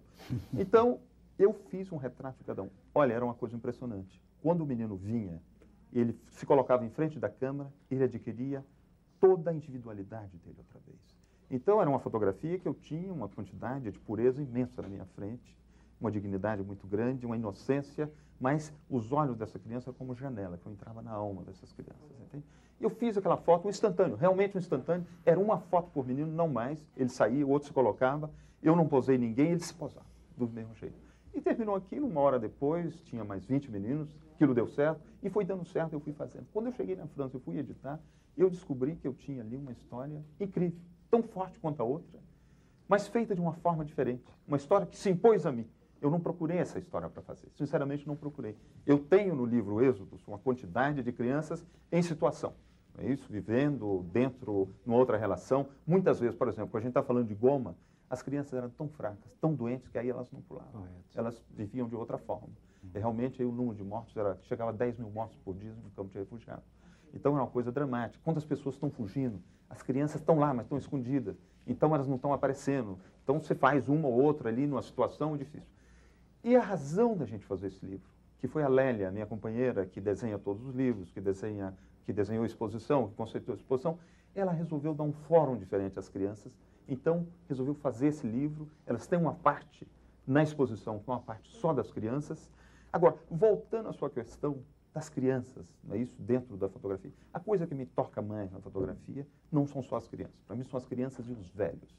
[SPEAKER 3] Então, eu fiz um retrato de cada um. Olha, era uma coisa impressionante. Quando o menino vinha, ele se colocava em frente da câmera, ele adquiria toda a individualidade dele outra vez. Então, era uma fotografia que eu tinha uma quantidade de pureza imensa na minha frente, uma dignidade muito grande, uma inocência, mas os olhos dessa criança eram como janela, que eu entrava na alma dessas crianças, entende? Eu fiz aquela foto, um instantâneo, realmente um instantâneo, era uma foto por menino, não mais, ele saía, o outro se colocava, eu não posei ninguém, ele se posava, do mesmo jeito. E terminou aquilo, uma hora depois, tinha mais 20 meninos, aquilo deu certo, e foi dando certo, eu fui fazendo. Quando eu cheguei na França, eu fui editar, eu descobri que eu tinha ali uma história incrível, tão forte quanto a outra, mas feita de uma forma diferente, uma história que se impôs a mim. Eu não procurei essa história para fazer, sinceramente não procurei. Eu tenho no livro Êxodos uma quantidade de crianças em situação, não é isso? Vivendo dentro, numa outra relação. Muitas vezes, por exemplo, quando a gente está falando de Goma, as crianças eram tão fracas, tão doentes, que aí elas não pulavam. Correto. Elas viviam de outra forma. E realmente aí o número de mortos chegava a 10 mil mortos por dia no campo de refugiados. Então era uma coisa dramática. Quantas pessoas estão fugindo? As crianças estão lá, mas estão escondidas. Então elas não estão aparecendo. Então você faz uma ou outra ali numa situação difícil. E a razão da gente fazer esse livro, que foi a Lélia, minha companheira, que desenha todos os livros, que desenhou a exposição, que conceitou a exposição, ela resolveu dar um fórum diferente às crianças. Então, resolveu fazer esse livro. Elas têm uma parte na exposição, que é uma parte só das crianças. Agora, voltando à sua questão das crianças, não é isso, dentro da fotografia, a coisa que me toca mais na fotografia não são só as crianças. Para mim, são as crianças e os velhos.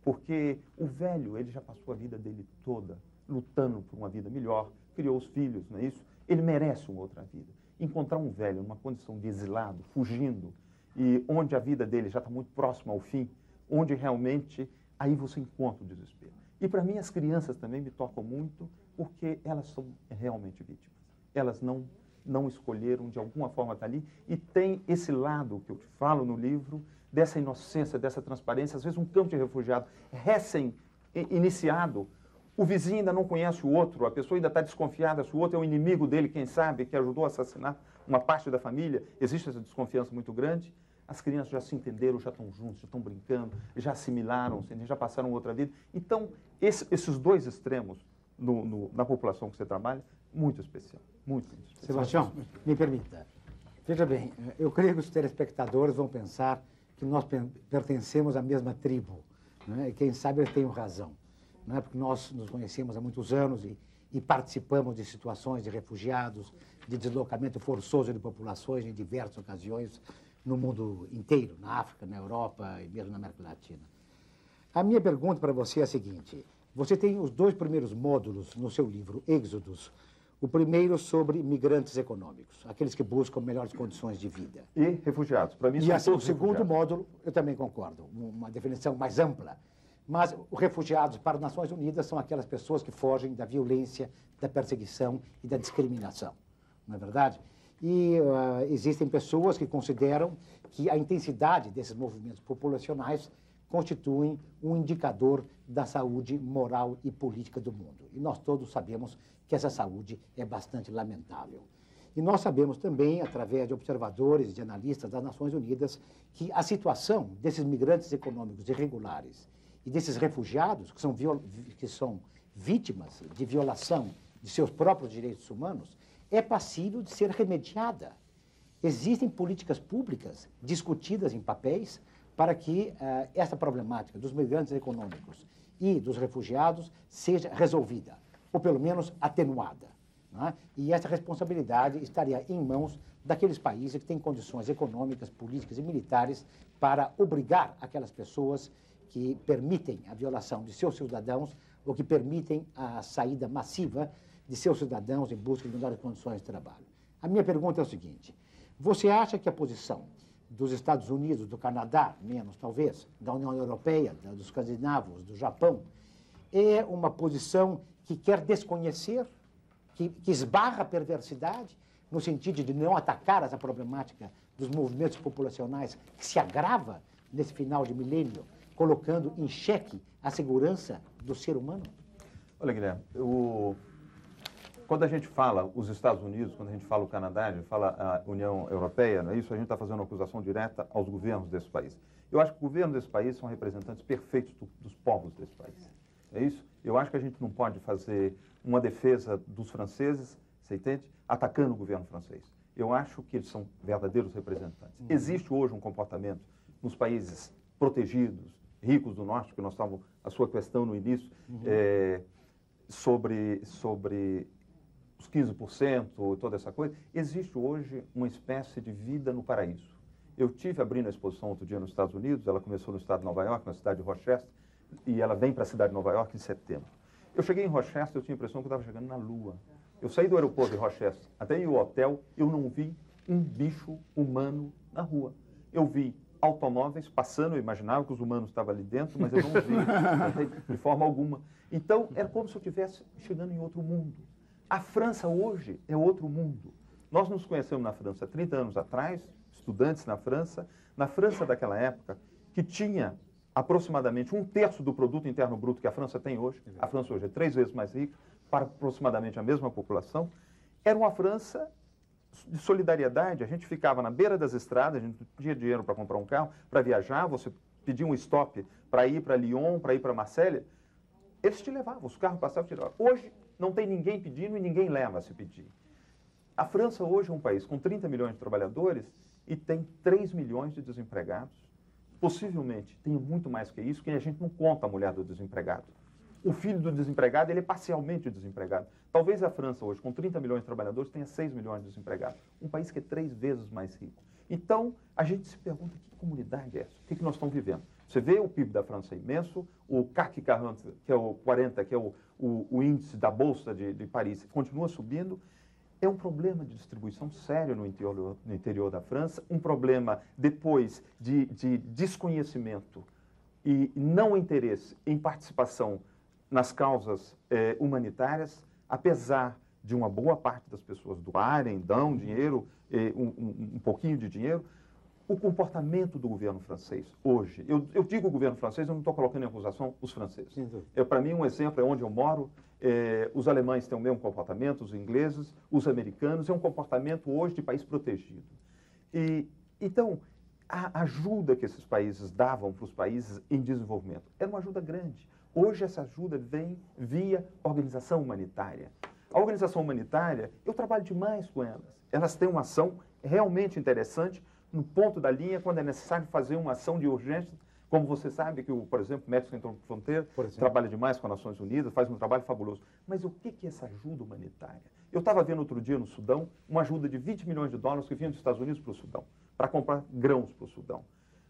[SPEAKER 3] Porque o velho, ele já passou a vida dele toda lutando por uma vida melhor, criou os filhos, não é isso? Ele merece uma outra vida. Encontrar um velho numa condição de exilado, fugindo, e onde a vida dele já está muito próxima ao fim, onde realmente aí você encontra o desespero. E para mim as crianças também me tocam muito, porque elas são realmente vítimas. Elas não escolheram de alguma forma estar ali, e tem esse lado que eu te falo no livro, dessa inocência, dessa transparência. Às vezes um campo de refugiado recém-iniciado, o vizinho ainda não conhece o outro, a pessoa ainda está desconfiada se o outro é o inimigo dele, quem sabe, que ajudou a assassinar uma parte da família. Existe essa desconfiança muito grande. As crianças já se entenderam, já estão juntos, já estão brincando, já assimilaram, já passaram outra vida. Então, esses dois extremos na população que você trabalha, muito especial, muito especial.
[SPEAKER 7] Sebastião, me permita. Veja bem, eu creio que os telespectadores vão pensar que nós pertencemos à mesma tribo, né? E quem sabe eles tenham razão. Não é? Porque nós nos conhecemos há muitos anos e participamos de situações de refugiados, de deslocamento forçoso de populações em diversas ocasiões no mundo inteiro, na África, na Europa e mesmo na América Latina. A minha pergunta para você é a seguinte: você tem os 2 primeiros módulos no seu livro, Êxodos. O primeiro sobre migrantes econômicos, aqueles que buscam melhores condições de vida.
[SPEAKER 3] E refugiados. Para mim, são
[SPEAKER 7] assim,
[SPEAKER 3] todos
[SPEAKER 7] o segundo
[SPEAKER 3] refugiados.
[SPEAKER 7] módulo, eu também concordo, uma definição mais ampla. Mas os refugiados para as Nações Unidas são aquelas pessoas que fogem da violência, da perseguição e da discriminação. Não é verdade? E existem pessoas que consideram que a intensidade desses movimentos populacionais constituem um indicador da saúde moral e política do mundo. E nós todos sabemos que essa saúde é bastante lamentável. E nós sabemos também, através de observadores e de analistas das Nações Unidas, que a situação desses migrantes econômicos irregulares e desses refugiados, que são vítimas de violação de seus próprios direitos humanos, é passível de ser remediada. Existem políticas públicas discutidas em papéis para que essa problemática dos migrantes econômicos e dos refugiados seja resolvida, ou pelo menos atenuada. Né? E essa responsabilidade estaria em mãos daqueles países que têm condições econômicas, políticas e militares para obrigar aquelas pessoas que permitem a violação de seus cidadãos ou que permitem a saída massiva de seus cidadãos em busca de melhores condições de trabalho. A minha pergunta é o seguinte: você acha que a posição dos Estados Unidos, do Canadá, menos talvez, da União Europeia, dos escandinavos, do Japão, é uma posição que quer desconhecer, que esbarra a perversidade, no sentido de não atacar essa problemática dos movimentos populacionais que se agrava nesse final de milênio, colocando em xeque a segurança do ser humano?
[SPEAKER 3] Olha, Guilherme, quando a gente fala os Estados Unidos, quando a gente fala o Canadá, a gente fala a União Europeia, não é isso? A gente está fazendo uma acusação direta aos governos desse país. Eu acho que os governos desse país são representantes perfeitos dos povos desse país. É isso? Eu acho que a gente não pode fazer uma defesa dos franceses, você entende? Atacando o governo francês. Eu acho que eles são verdadeiros representantes. Existe hoje um comportamento nos países protegidos, ricos do norte, que nós estávamos, a sua questão no início, sobre os 15% e toda essa coisa. Existe hoje uma espécie de vida no paraíso. Eu tive abrindo a exposição outro dia nos Estados Unidos, ela começou no estado de Nova York, na cidade de Rochester, e ela vem para a cidade de Nova York em setembro. Eu cheguei em Rochester, eu tinha a impressão que eu estava chegando na Lua. Eu saí do aeroporto de Rochester até ir ao hotel, eu não vi um bicho humano na rua. Eu vi automóveis passando, eu imaginava que os humanos estavam ali dentro, mas eu não vi de forma alguma. Então, era como se eu estivesse chegando em outro mundo. A França hoje é outro mundo. Nós nos conhecemos na França 30 anos atrás, estudantes na França daquela época, que tinha aproximadamente 1/3 do produto interno bruto que a França tem hoje. A França hoje é 3 vezes mais rica, para aproximadamente a mesma população. Era uma França de solidariedade. A gente ficava na beira das estradas, a gente não tinha dinheiro para comprar um carro, para viajar, você pedia um stop para ir para Lyon, para ir para Marselha, eles te levavam, os carros passavam e te levavam. Hoje não tem ninguém pedindo e ninguém leva se pedir. A França hoje é um país com 30 milhões de trabalhadores e tem 3 milhões de desempregados. Possivelmente tenha muito mais que isso, que a gente não conta a mulher do desempregado. O filho do desempregado, ele é parcialmente desempregado. Talvez a França hoje, com 30 milhões de trabalhadores, tenha 6 milhões de desempregados. Um país que é 3 vezes mais rico. Então, a gente se pergunta, que comunidade é essa? O que nós estamos vivendo? Você vê o PIB da França é imenso, o CAC 40, que é o 40, que é o índice da Bolsa de Paris, continua subindo. É um problema de distribuição sério no interior da França, um problema depois de desconhecimento e não interesse em participação nas causas humanitárias, apesar de uma boa parte das pessoas doarem, dão dinheiro, um pouquinho de dinheiro. O comportamento do governo francês hoje, eu digo o governo francês, eu não estou colocando em acusação os franceses. Para mim, um exemplo é onde eu moro, os alemães têm o mesmo comportamento, os ingleses, os americanos, é um comportamento hoje de país protegido. Então, a ajuda que esses países davam para os países em desenvolvimento era uma ajuda grande. Hoje essa ajuda vem via organização humanitária. A organização humanitária, eu trabalho demais com elas. Elas têm uma ação realmente interessante no ponto da linha, quando é necessário fazer uma ação de urgência, como você sabe que, por exemplo, Médicos Sem Fronteiras trabalha demais com as Nações Unidas, faz um trabalho fabuloso. Mas o que é essa ajuda humanitária? Eu estava vendo outro dia no Sudão uma ajuda de 20 milhões de dólares que vinha dos Estados Unidos para o Sudão, para comprar grãos para o Sudão.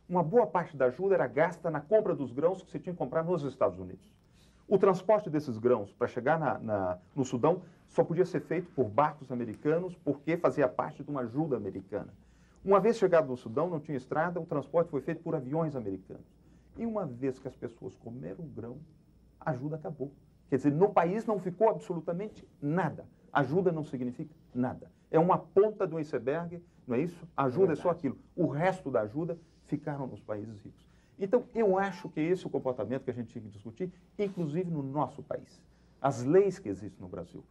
[SPEAKER 3] Uma boa parte da ajuda era gasta na compra dos grãos que você tinha que comprar nos Estados Unidos. O transporte desses grãos para chegar no Sudão só podia ser feito por barcos americanos, porque fazia parte de uma ajuda americana. Uma vez chegado no Sudão, não tinha estrada, o transporte foi feito por aviões americanos. E uma vez que as pessoas comeram o grão, a ajuda acabou. Quer dizer, no país não ficou absolutamente nada. Ajuda não significa nada. É uma ponta do iceberg, não é isso? A ajuda é só aquilo. O resto da ajuda ficaram nos países ricos. Então, eu acho que esse é o comportamento que a gente tinha que discutir, inclusive no nosso país. As leis que existem no Brasil,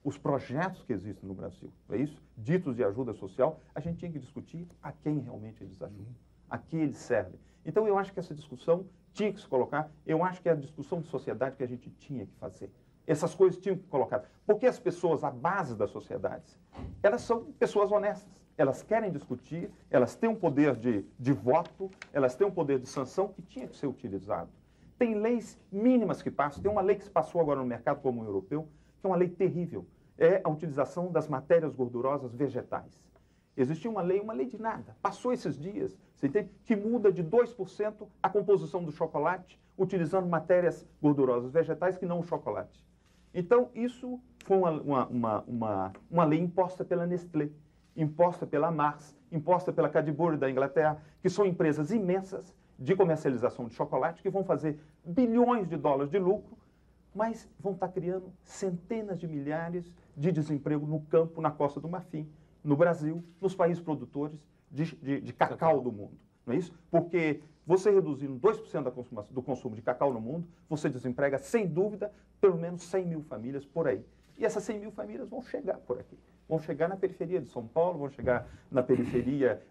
[SPEAKER 3] os projetos que existem no Brasil, é isso? Ditos de ajuda social, a gente tinha que discutir a quem realmente eles ajudam, a quem eles servem. Então, eu acho que essa discussão tinha que se colocar, eu acho que é a discussão de sociedade que a gente tinha que fazer. Essas coisas tinham que ser colocadas. Porque as pessoas, a base das sociedades, elas são pessoas honestas. elas querem discutir, elas têm um poder de voto, elas têm um poder de sanção que tinha que ser utilizado. Tem leis mínimas que passam, tem uma lei que se passou agora no mercado comum europeu, que é uma lei terrível, é a utilização das matérias gordurosas vegetais. Existia uma lei de nada, passou esses dias, você entende? Que muda de 2% a composição do chocolate, utilizando matérias gordurosas vegetais que não o chocolate. Então, isso foi uma lei imposta pela Nestlé, imposta pela Mars, imposta pela Cadbury da Inglaterra, que são empresas imensas de comercialização de chocolate, que vão fazer bilhões de dólares de lucro, mas vão estar criando centenas de milhares de desemprego no campo, na Costa do Marfim, no Brasil, nos países produtores de cacau do mundo. Não é isso? Porque você reduzindo 2% do consumo de cacau no mundo, você desemprega, sem dúvida, pelo menos 100 mil famílias por aí. E essas 100 mil famílias vão chegar por aqui. Vão chegar na periferia de São Paulo, vão chegar na periferia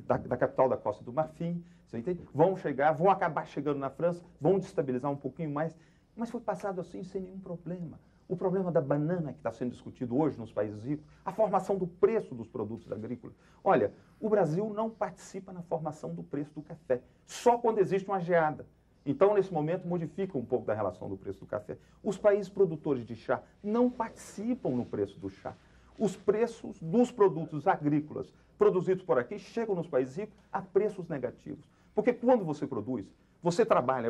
[SPEAKER 3] da capital da Costa do Marfim, você entende? Vão chegar, vão acabar chegando na França, vão destabilizar um pouquinho mais, mas foi passado assim sem nenhum problema. O problema da banana que está sendo discutido hoje nos países ricos, a formação do preço dos produtos agrícolas. Olha, o Brasil não participa na formação do preço do café, só quando existe uma geada. Então, nesse momento, modifica um pouco da relação do preço do café. Os países produtores de chá não participam no preço do chá. Os preços dos produtos agrícolas produzidos por aqui chegam nos países ricos a preços negativos. Porque quando você produz, você trabalha,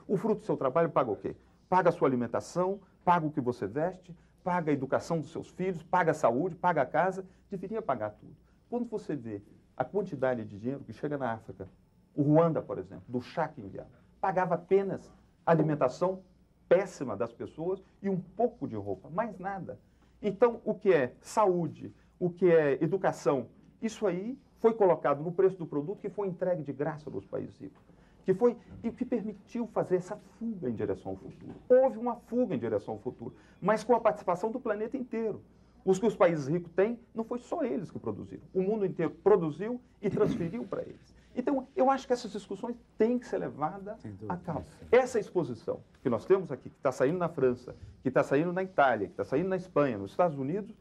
[SPEAKER 3] o fruto do seu trabalho paga o quê? Paga a sua alimentação, paga o que você veste, paga a educação dos seus filhos, paga a saúde, paga a casa, deveria pagar tudo. Quando você vê a quantidade de dinheiro que chega na África, o Ruanda, por exemplo, do chá que enviava, pagava apenas a alimentação péssima das pessoas e um pouco de roupa, mais nada. Então, o que é saúde, o que é educação, isso aí foi colocado no preço do produto que foi entregue de graça nos países ricos. E que permitiu fazer essa fuga em direção ao futuro. Houve uma fuga em direção ao futuro, mas com a participação do planeta inteiro. Os que os países ricos têm, não foi só eles que produziram. O mundo inteiro produziu e transferiu para eles. Então, eu acho que essas discussões têm que ser levadas a cabo. Essa exposição que nós temos aqui, que está saindo na França, que está saindo na Itália, que está saindo na Espanha, nos Estados Unidos,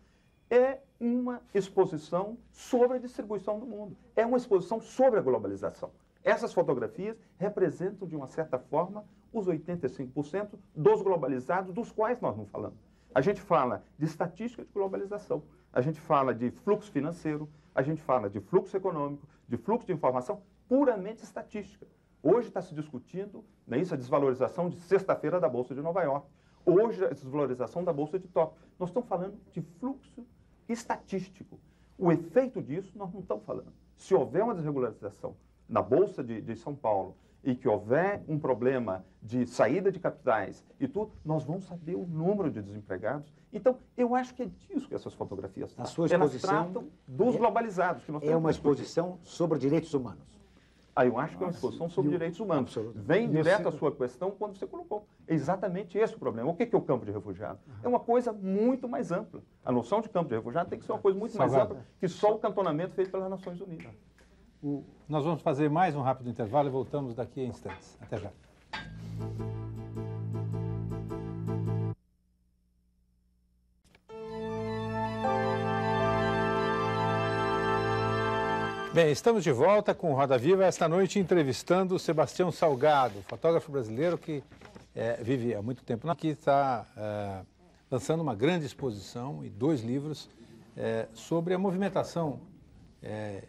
[SPEAKER 3] é uma exposição sobre a distribuição do mundo. É uma exposição sobre a globalização. Essas fotografias representam, de uma certa forma, os 85% dos globalizados, dos quais nós não falamos. A gente fala de estatística de globalização, a gente fala de fluxo financeiro, a gente fala de fluxo econômico, de fluxo de informação puramente estatística. Hoje está se discutindo, né, isso, a desvalorização de sexta-feira da Bolsa de Nova York. Hoje, a desvalorização da Bolsa de Tóquio. Nós estamos falando de fluxo estatístico. O efeito disso nós não estamos falando. Se houver uma desregularização na Bolsa de São Paulo e que houver um problema de saída de capitais e tudo, nós vamos saber o número de desempregados. Então, eu acho que é disso que essas fotografias tratam.
[SPEAKER 7] A sua exposição
[SPEAKER 3] elas tratam dos globalizados. Que nós
[SPEAKER 7] é uma exposição sobre direitos humanos.
[SPEAKER 3] Eu acho que é uma exposição sobre direitos humanos. Vem direto à sua questão quando você colocou. É exatamente esse o problema. O que é o campo de refugiado? É uma coisa muito mais ampla. A noção de campo de refugiado tem que ser uma coisa muito mais ampla que só o cantonamento feito pelas Nações Unidas.
[SPEAKER 1] Nós vamos fazer mais um rápido intervalo e voltamos daqui a instantes. Até já. Bem, estamos de volta com o Roda Viva, esta noite entrevistando o Sebastião Salgado, fotógrafo brasileiro que vive há muito tempo aqui, está lançando uma grande exposição e 2 livros sobre a movimentação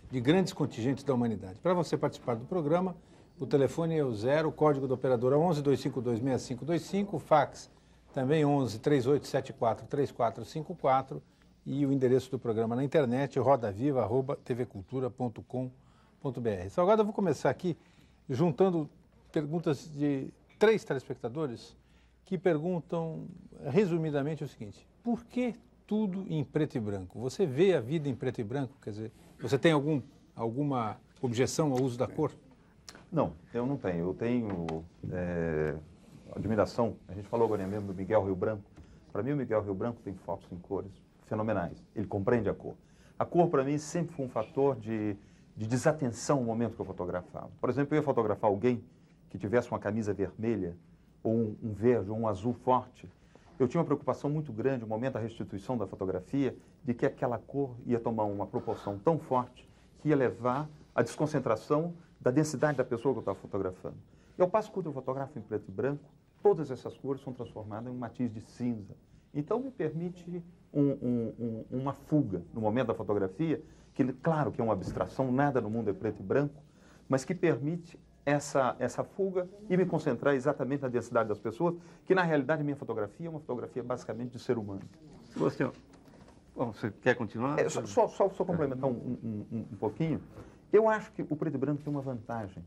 [SPEAKER 1] de grandes contingentes da humanidade. Para você participar do programa, o telefone é o 0, o código da operadora 11-252-6525, o fax também 11-3874-3454 e o endereço do programa na internet, rodaviva@tvcultura.com.br. Salgado, eu vou começar aqui juntando perguntas de 3 telespectadores que perguntam resumidamente o seguinte: por que tudo em preto e branco? Você vê a vida em preto e branco? Quer dizer, você tem alguma objeção ao uso da cor?
[SPEAKER 3] Não, eu não tenho. Eu tenho admiração. A gente falou agora mesmo do Miguel Rio Branco. Para mim, o Miguel Rio Branco tem fotos em cores fenomenais. Ele compreende a cor. A cor, para mim, sempre foi um fator de desatenção no momento que eu fotografava. Por exemplo, eu ia fotografar alguém que tivesse uma camisa vermelha, ou um verde, ou um azul forte, eu tinha uma preocupação muito grande, no momento da restituição da fotografia, de que aquela cor ia tomar uma proporção tão forte que ia levar à desconcentração da densidade da pessoa que eu estava fotografando. E ao passo que eu fotografo em preto e branco, todas essas cores são transformadas em um matiz de cinza. Então, me permite uma fuga no momento da fotografia, que, claro, que é uma abstração, nada no mundo é preto e branco, mas que permite essa fuga e me concentrar exatamente na densidade das pessoas, que, na realidade, a minha fotografia é uma fotografia basicamente de ser humano.
[SPEAKER 6] Sebastião, você quer continuar?
[SPEAKER 3] Só complementar um pouquinho. Eu acho que o preto e branco tem uma vantagem.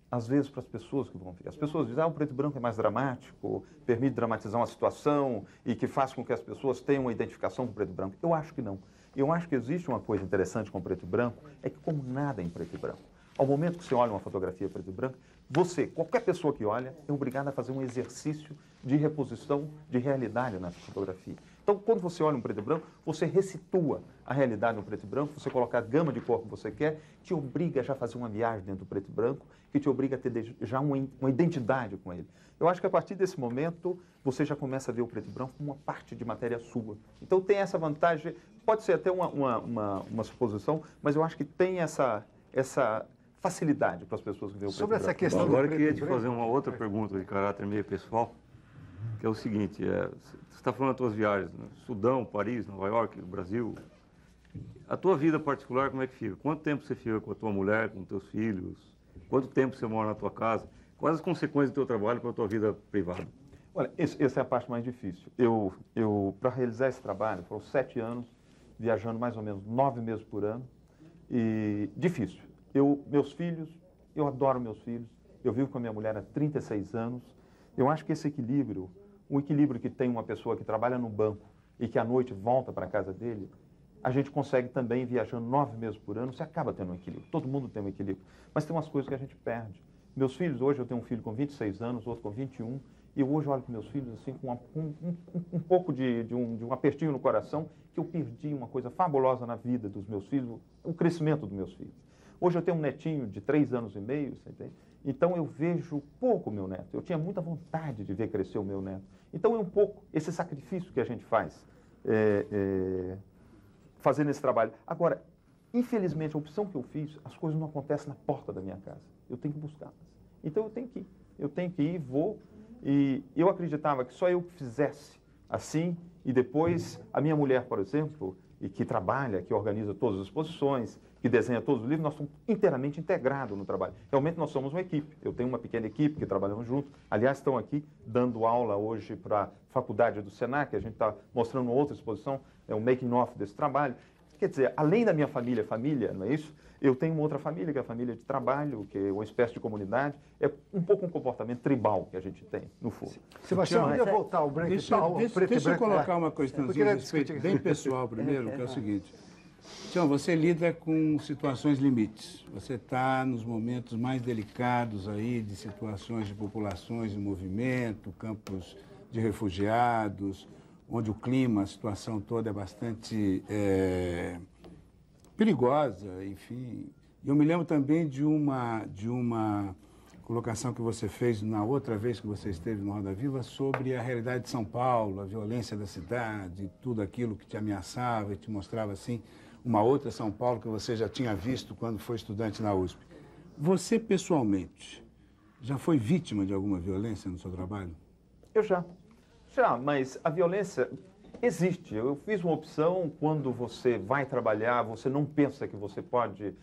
[SPEAKER 3] Às vezes, para as pessoas que vão ver. As pessoas dizem, o preto e branco é mais dramático, permite dramatizar uma situação e que faz com que as pessoas tenham uma identificação com o preto e branco. Eu acho que não. Eu acho que existe uma coisa interessante com o preto e branco, é que como nada é em preto e branco. Ao momento que você olha uma fotografia preto e branco, você, qualquer pessoa que olha, é obrigada a fazer um exercício de reposição de realidade nessa fotografia. Então, quando você olha um preto e branco, você ressitua a realidade no preto e branco, você coloca a gama de cor que você quer, te obriga já a fazer uma viagem dentro do preto e branco, que te obriga a ter já uma identidade com ele. Eu acho que a partir desse momento, você já começa a ver o preto e branco como uma parte de matéria sua. Então, tem essa vantagem, pode ser até uma suposição, mas eu acho que tem essa facilidade para as pessoas que veem o preto e branco.
[SPEAKER 5] Sobre essa questão
[SPEAKER 6] agora eu queria te fazer uma outra pergunta de caráter meio pessoal, que é o seguinte, você está falando das tuas viagens, né? Sudão, Paris, Nova York, Brasil. A tua vida particular, como é que fica? Quanto tempo você fica com a tua mulher, com os teus filhos? Quanto tempo você mora na tua casa? Quais as consequências do teu trabalho para a tua vida privada?
[SPEAKER 3] Olha, essa é a parte mais difícil. Para realizar esse trabalho, foram 7 anos, viajando mais ou menos 9 meses por ano, e difícil. Meus filhos, eu adoro meus filhos, eu vivo com a minha mulher há 36 anos, eu acho que esse equilíbrio, o equilíbrio que tem uma pessoa que trabalha no banco e que à noite volta para a casa dele, a gente consegue também, viajando 9 meses por ano, você acaba tendo um equilíbrio. Todo mundo tem um equilíbrio. Mas tem umas coisas que a gente perde. Meus filhos, hoje eu tenho um filho com 26 anos, outro com 21, e eu hoje olho para meus filhos assim com um pouco de um apertinho no coração, que eu perdi uma coisa fabulosa na vida dos meus filhos, o crescimento dos meus filhos. Hoje eu tenho um netinho de 3 anos e meio, você entende? Então eu vejo pouco o meu neto. Eu tinha muita vontade de ver crescer o meu neto. Então é um pouco esse sacrifício que a gente faz fazendo esse trabalho. Agora, infelizmente, a opção que eu fiz, as coisas não acontecem na porta da minha casa. Eu tenho que buscá-las. Então eu tenho que ir. Eu tenho que ir, vou. E eu acreditava que só eu que fizesse assim, e depois a minha mulher, por exemplo, e que trabalha, que organiza todas as exposições, que desenha todos os livros, nós somos inteiramente integrados no trabalho. Realmente nós somos uma equipe. Eu tenho uma pequena equipe que trabalhamos juntos. Aliás, estão aqui dando aula hoje para a faculdade do Senac, a gente está mostrando outra exposição, é um making-off desse trabalho. Quer dizer, além da minha família, não é isso? Eu tenho uma outra família, que é a família de trabalho, que é uma espécie de comunidade. É um pouco um comportamento tribal que a gente tem, no fundo.
[SPEAKER 5] Sebastião, eu queria voltar ao branco e tal.
[SPEAKER 8] Deixa eu colocar uma questãozinha bem pessoal primeiro, que é o seguinte. Tião, você lida com situações limites. Você está nos momentos mais delicados aí de situações de populações em movimento, campos de refugiados, onde o clima, a situação toda é bastante perigosa, enfim. Eu me lembro também de uma colocação que você fez na outra vez que você esteve no Roda Viva sobre a realidade de São Paulo, a violência da cidade, tudo aquilo que te ameaçava e te mostrava assim uma outra São Paulo que você já tinha visto quando foi estudante na USP. Você, pessoalmente, já foi vítima de alguma violência no seu trabalho?
[SPEAKER 3] Eu já, mas a violência existe. Eu fiz uma opção, quando você vai trabalhar, você não pensa que você pode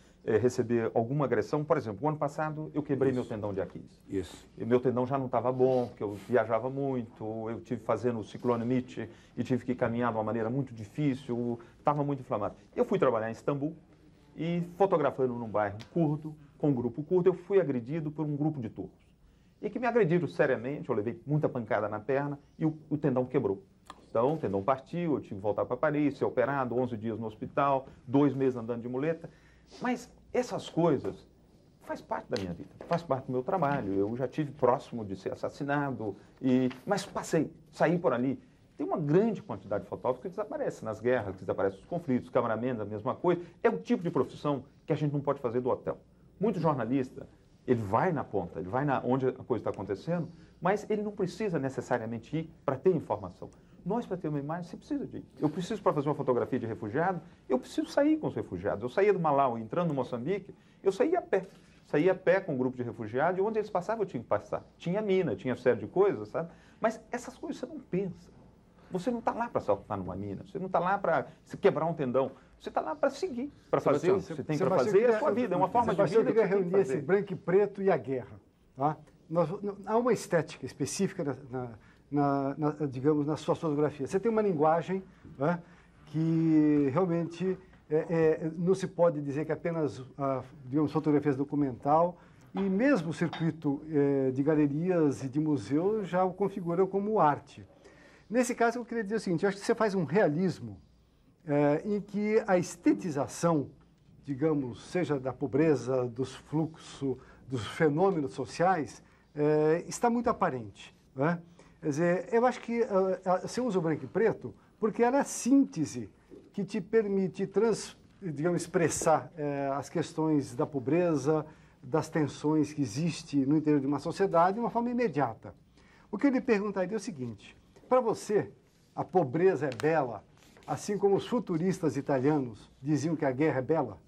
[SPEAKER 3] receber alguma agressão. Por exemplo, o ano passado eu quebrei meu tendão de Aquiles.
[SPEAKER 8] Isso.
[SPEAKER 3] E meu tendão já não estava bom, porque eu viajava muito, eu tive fazendo o ciclone Mitch e tive que caminhar de uma maneira muito difícil, estava muito inflamado. Eu fui trabalhar em Istambul e fotografando num bairro curdo, com um grupo curdo, eu fui agredido por um grupo de turcos. E que me agrediram seriamente, eu levei muita pancada na perna e o tendão quebrou. Então, o tendão partiu, eu tive que voltar para Paris, ser operado, 11 dias no hospital, 2 meses andando de muleta. Mas essas coisas faz parte da minha vida, faz parte do meu trabalho. Eu já tive próximo de ser assassinado, mas saí por ali. Tem uma grande quantidade de fotógrafos que desaparecem nas guerras, que desaparecem nos conflitos, cameramen, a mesma coisa. É o tipo de profissão que a gente não pode fazer do hotel. Muito jornalista ele vai na ponta, ele vai onde a coisa está acontecendo, mas ele não precisa necessariamente ir para ter informação. Nós, para ter uma imagem, você precisa de ir. Eu preciso, para fazer uma fotografia de refugiado, eu preciso sair com os refugiados. Eu saía do Malau, entrando no Moçambique, eu saía a pé. Saía a pé com um grupo de refugiados, e onde eles passavam, eu tinha que passar. Tinha mina, tinha série de coisas, sabe? Mas essas coisas você não pensa. Você não está lá para saltar numa mina, você não está lá para se quebrar um tendão. Você está lá para seguir, para fazer o que você tem para fazer, é a sua vida, é uma forma de vida.
[SPEAKER 5] Eu queria reunir esse branco e preto e a guerra. Tá? Há uma estética específica, digamos, na sua fotografia. Você tem uma linguagem, né, que realmente não se pode dizer que apenas, digamos, fotografias documental, e mesmo o circuito de galerias e de museus já o configura como arte. Nesse caso, eu queria dizer o seguinte, eu acho que você faz um realismo em que a estetização, digamos, seja da pobreza, dos fluxos, dos fenômenos sociais, está muito aparente. Né? Quer dizer, eu acho que você usa o branco e preto porque ela é a síntese que te permite, digamos, expressar as questões da pobreza, das tensões que existem no interior de uma sociedade de uma forma imediata. O que eu lhe perguntaria é o seguinte, para você, a pobreza é bela, assim como os futuristas italianos diziam que a guerra é bela?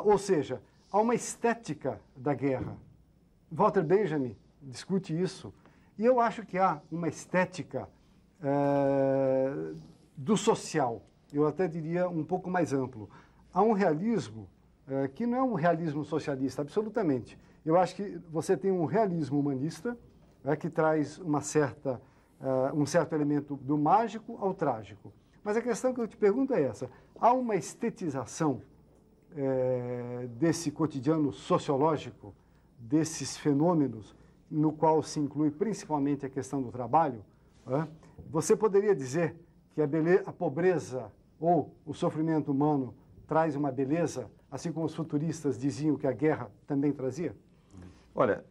[SPEAKER 5] Ou seja, há uma estética da guerra. Walter Benjamin discute isso. E eu acho que há uma estética do social, eu até diria um pouco mais amplo. Há um realismo que não é um realismo socialista, absolutamente. Eu acho que você tem um realismo humanista que traz um certo elemento do mágico ao trágico. Mas a questão que eu te pergunto é essa. Há uma estetização desse cotidiano sociológico, desses fenômenos, no qual se inclui principalmente a questão do trabalho? Você poderia dizer que a pobreza ou o sofrimento humano traz uma beleza, assim como os futuristas diziam que a guerra também trazia?
[SPEAKER 3] Olha,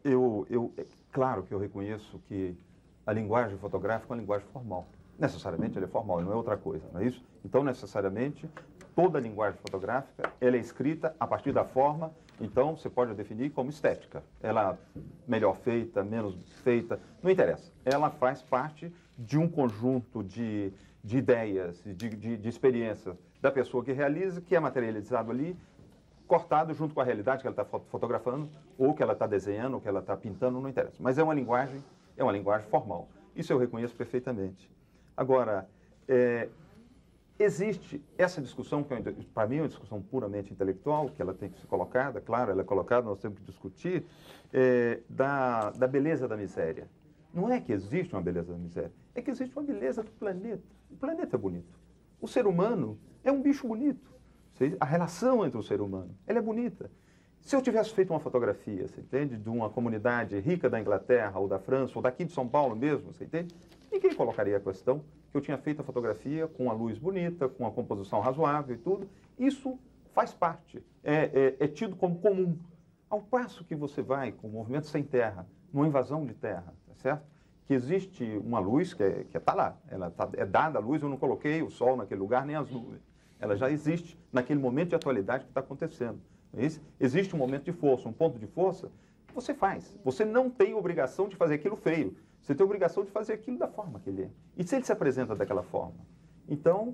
[SPEAKER 3] claro que eu reconheço que a linguagem fotográfica é uma linguagem formal. Necessariamente ela é formal, não é outra coisa, não é isso? Então, necessariamente, toda a linguagem fotográfica ela é escrita a partir da forma, então você pode definir como estética. Ela melhor feita, menos feita, não interessa. Ela faz parte de um conjunto de ideias, de experiências da pessoa que realiza, que é materializado ali, cortado junto com a realidade que ela está fotografando, ou que ela está desenhando, ou que ela está pintando, não interessa. Mas é uma linguagem formal. Isso eu reconheço perfeitamente. Agora, existe essa discussão, que para mim é uma discussão puramente intelectual, que ela tem que ser colocada, claro, ela é colocada, nós temos que discutir, da beleza da miséria. Não é que existe uma beleza da miséria, é que existe uma beleza do planeta. O planeta é bonito. O ser humano é um bicho bonito. A relação entre o ser humano, ela é bonita. Se eu tivesse feito uma fotografia, você entende, de uma comunidade rica da Inglaterra, ou da França, ou daqui de São Paulo mesmo, você entende? Ninguém colocaria a questão que eu tinha feito a fotografia com uma luz bonita, com uma composição razoável e tudo. Isso faz parte, é tido como comum. Ao passo que você vai com o movimento sem terra, numa invasão de terra, tá certo? Que existe uma luz que está lá, é dada a luz, eu não coloquei o sol naquele lugar, nem as nuvens. Ela já existe naquele momento de atualidade que está acontecendo. Existe um momento de força, um ponto de força, você faz. Você não tem obrigação de fazer aquilo feio. Você tem obrigação de fazer aquilo da forma que ele é. E se ele se apresenta daquela forma? Então,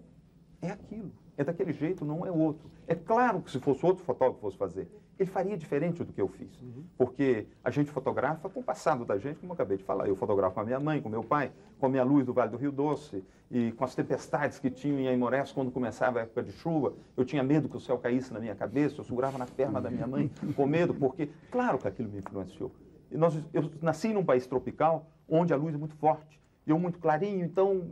[SPEAKER 3] é aquilo. É daquele jeito, não é outro. É claro que se fosse outro fotógrafo que fosse fazer, ele faria diferente do que eu fiz. Porque a gente fotografa com o passado da gente, como eu acabei de falar. Eu fotografo com a minha mãe, com meu pai, com a minha luz do Vale do Rio Doce, e com as tempestades que tinham em Aimorés quando começava a época de chuva. Eu tinha medo que o céu caísse na minha cabeça, eu segurava na perna da minha mãe com medo, porque, claro que aquilo me influenciou. Eu nasci num país tropical, onde a luz é muito forte. Eu muito clarinho, então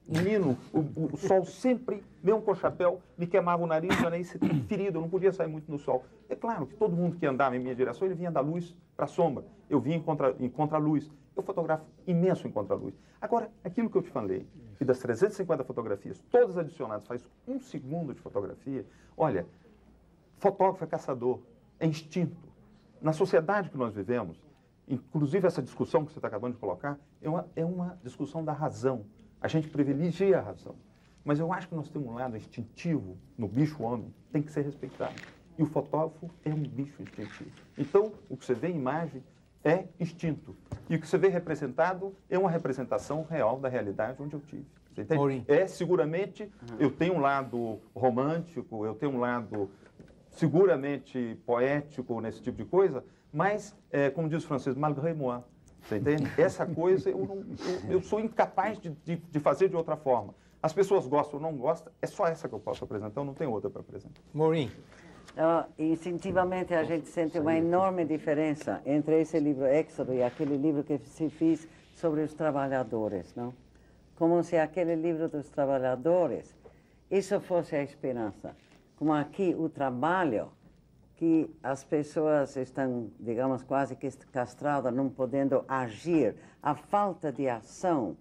[SPEAKER 3] menino, o sol sempre, mesmo com o chapéu, me queimava o nariz, já nem ferido, eu não podia sair muito no sol. É claro que todo mundo que andava em minha direção, ele vinha da luz para a sombra. Eu vinha em contra-luz. Eu fotografo imenso em contra-luz. Agora, aquilo que eu te falei, que das 350 fotografias, todas adicionadas, faz 1 segundo de fotografia, olha, fotógrafo é caçador, é instinto. Na sociedade que nós vivemos, inclusive essa discussão que você está acabando de colocar, é uma discussão da razão. A gente privilegia a razão. Mas eu acho que nós temos um lado instintivo no bicho-homem, tem que ser respeitado. E o fotógrafo é um bicho instintivo. Então, o que você vê em imagem é instinto. E o que você vê representado é uma representação real da realidade onde eu tive. Você entende? É, seguramente, eu tenho um lado romântico, eu tenho um lado seguramente poético nesse tipo de coisa, mas, como diz o francês, malgré moi. Você entende? Essa coisa eu sou incapaz de fazer de outra forma. As pessoas gostam ou não gostam, é só essa que eu posso apresentar, eu não tenho outra para apresentar.
[SPEAKER 1] Maureen.
[SPEAKER 9] Instintivamente a gente sente uma enorme diferença entre esse livro Éxodo e aquele livro que se fez sobre os trabalhadores, não? Como se aquele livro dos trabalhadores, isso fosse a esperança. Como aqui o trabalho, que as pessoas estão, digamos, quase que castradas, não podendo agir, a falta de ação,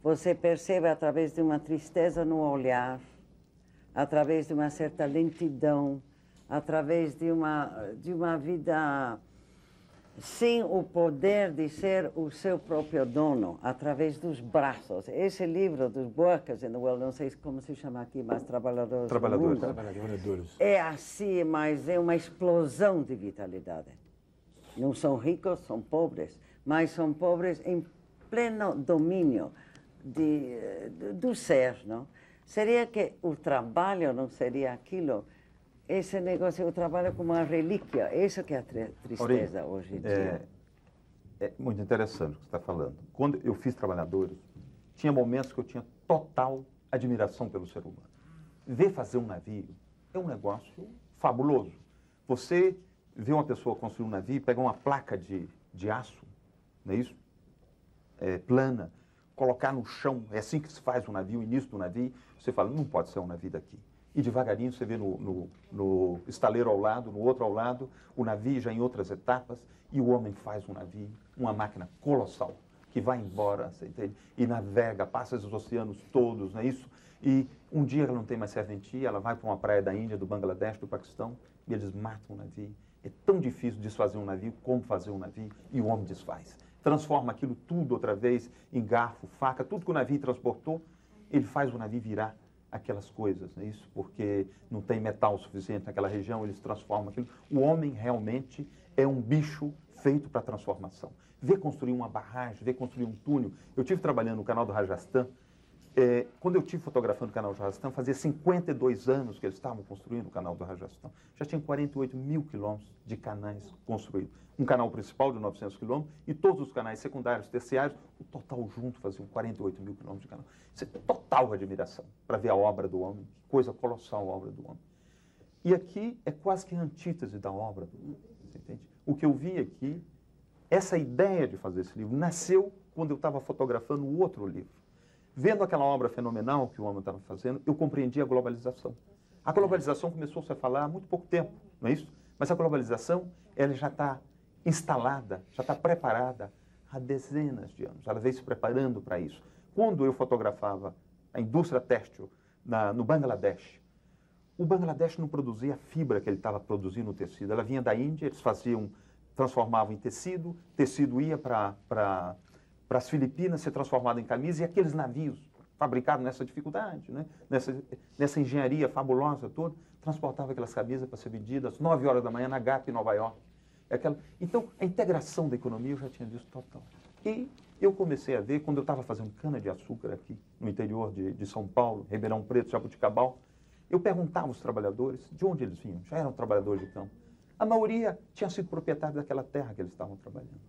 [SPEAKER 9] você percebe através de uma tristeza no olhar, através de uma certa lentidão, através de uma vida sem o poder de ser o seu próprio dono, através dos braços. Esse livro dos Workers in the World, não sei como se chama aqui, mas Trabalhadores do Mundo, é assim, mas é uma explosão de vitalidade. Não são ricos, são pobres, mas são pobres em pleno domínio do ser, não? Seria que o trabalho não seria aquilo? Esse negócio, o trabalho como uma relíquia, isso que é a tristeza hoje em dia.
[SPEAKER 3] É muito interessante o que você está falando. Quando eu fiz Trabalhadores, tinha momentos que eu tinha total admiração pelo ser humano. Ver fazer um navio é um negócio fabuloso. Você vê uma pessoa construir um navio, pegar uma placa de aço, não é isso? Plana, colocar no chão, é assim que se faz um navio, o início do navio, você fala, não pode ser um navio daqui. E devagarinho você vê no estaleiro ao lado, no outro ao lado, o navio já em outras etapas, e o homem faz um navio, uma máquina colossal, que vai embora, você entende? E navega, passa os oceanos todos, não é isso? E um dia ela não tem mais serventia, ela vai para uma praia da Índia, do Bangladesh, do Paquistão, e eles matam o navio. É tão difícil desfazer um navio como fazer um navio, e o homem desfaz. Transforma aquilo tudo outra vez em garfo, faca, tudo que o navio transportou, ele faz o navio virar aquelas coisas, não é isso? Porque não tem metal suficiente naquela região, eles transformam aquilo. O homem realmente é um bicho feito para transformação. Ver construir uma barragem, ver construir um túnel. Eu tive trabalhando no canal do Rajasthan. Quando eu estive fotografando o canal do Rajasthan, fazia 52 anos que eles estavam construindo o canal do Rajasthan. Já tinha 48 mil quilômetros de canais construídos. Um canal principal de 900 quilômetros e todos os canais secundários, terciários, o total junto faziam 48 mil quilômetros de canal. Isso é total admiração para ver a obra do homem, que coisa colossal a obra do homem. E aqui é quase que a antítese da obra do homem, você entende? O que eu vi aqui, essa ideia de fazer esse livro, nasceu quando eu estava fotografando o outro livro. Vendo aquela obra fenomenal que o homem estava fazendo, eu compreendi a globalização. A globalização começou-se a falar há muito pouco tempo, não é isso? Mas a globalização, ela já está instalada, já está preparada há dezenas de anos. Ela veio se preparando para isso. Quando eu fotografava a indústria têxtil no Bangladesh, o Bangladesh não produzia a fibra que ele estava produzindo no tecido. Ela vinha da Índia, eles transformavam em tecido, tecido ia para as Filipinas, ser transformado em camisa, e aqueles navios fabricados nessa dificuldade, né? nessa engenharia fabulosa toda, transportavam aquelas camisas para ser vendidas às 9 horas da manhã na Gap, em Nova York. Então, a integração da economia eu já tinha visto total. E eu comecei a ver, quando eu estava fazendo cana-de-açúcar aqui, no interior de São Paulo, Ribeirão Preto, Jabuticabal, eu perguntava aos trabalhadores de onde eles vinham, já eram trabalhadores de campo. A maioria tinha sido proprietário daquela terra que eles estavam trabalhando.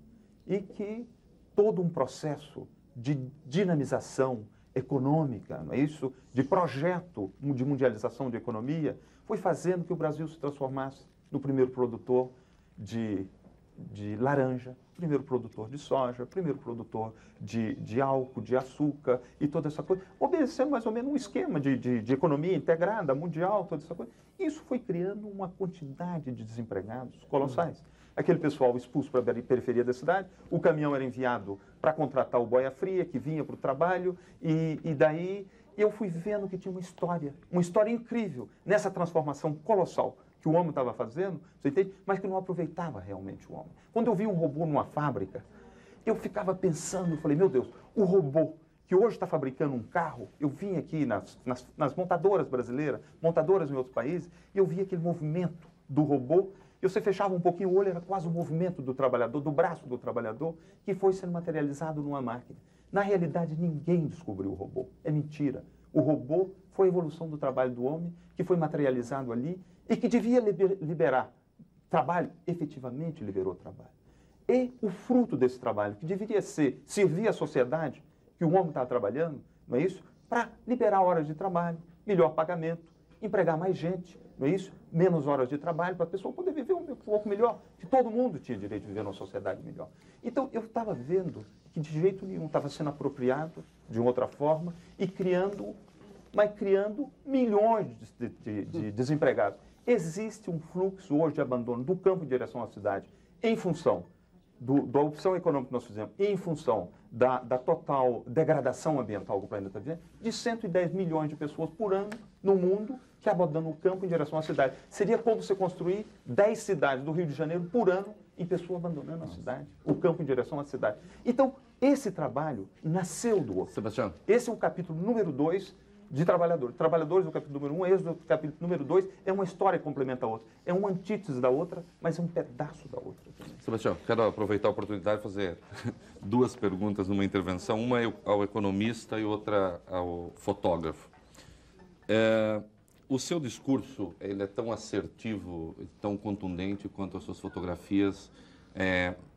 [SPEAKER 3] E que todo um processo de dinamização econômica, não é isso? De projeto de mundialização de economia, foi fazendo que o Brasil se transformasse no primeiro produtor de laranja, primeiro produtor de soja, primeiro produtor de álcool, de açúcar e toda essa coisa, obedecendo mais ou menos um esquema de economia integrada, mundial, toda essa coisa. Isso foi criando uma quantidade de desempregados colossais. Aquele pessoal expulso para a periferia da cidade, o caminhão era enviado para contratar o boia fria, que vinha para o trabalho, e daí eu fui vendo que tinha uma história incrível nessa transformação colossal que o homem estava fazendo, você entende? Mas que não aproveitava realmente o homem. Quando eu vi um robô numa fábrica, eu ficava pensando, eu falei, meu Deus, o robô que hoje está fabricando um carro, eu vim aqui nas montadoras brasileiras, montadoras em outros países, e eu vi aquele movimento do robô, e você fechava um pouquinho o olho, era quase o movimento do trabalhador, do braço do trabalhador, que foi sendo materializado numa máquina. Na realidade, ninguém descobriu o robô. É mentira. O robô foi a evolução do trabalho do homem, que foi materializado ali e que devia liberar trabalho, efetivamente liberou trabalho. E o fruto desse trabalho, que deveria ser servir à sociedade, que o homem está trabalhando, não é isso? Para liberar horas de trabalho, melhor pagamento, empregar mais gente, não é isso? Menos horas de trabalho para a pessoa poder viver um pouco melhor, que todo mundo tinha direito de viver numa sociedade melhor. Então, eu estava vendo que de jeito nenhum estava sendo apropriado de outra forma e criando milhões de desempregados. Existe um fluxo hoje de abandono do campo em direção à cidade em função da opção econômica que nós fizemos, em função da total degradação ambiental que o planeta está vivendo, de 110 milhões de pessoas por ano no mundo que abandonam o campo em direção à cidade. Seria como você construir 10 cidades do Rio de Janeiro por ano em pessoas abandonando a cidade, o campo em direção à cidade. Então, esse trabalho nasceu do outro.
[SPEAKER 4] Sebastião.
[SPEAKER 3] Esse é o capítulo número 2 de trabalhadores. Trabalhadores do capítulo número 1, êxodo do capítulo número 2, é uma história que complementa a outra. É uma antítese da outra, mas é um pedaço da outra também.
[SPEAKER 4] Sebastião, quero aproveitar a oportunidade de fazer duas perguntas numa intervenção, uma ao economista e outra ao fotógrafo. O seu discurso ele é tão assertivo, tão contundente quanto as suas fotografias,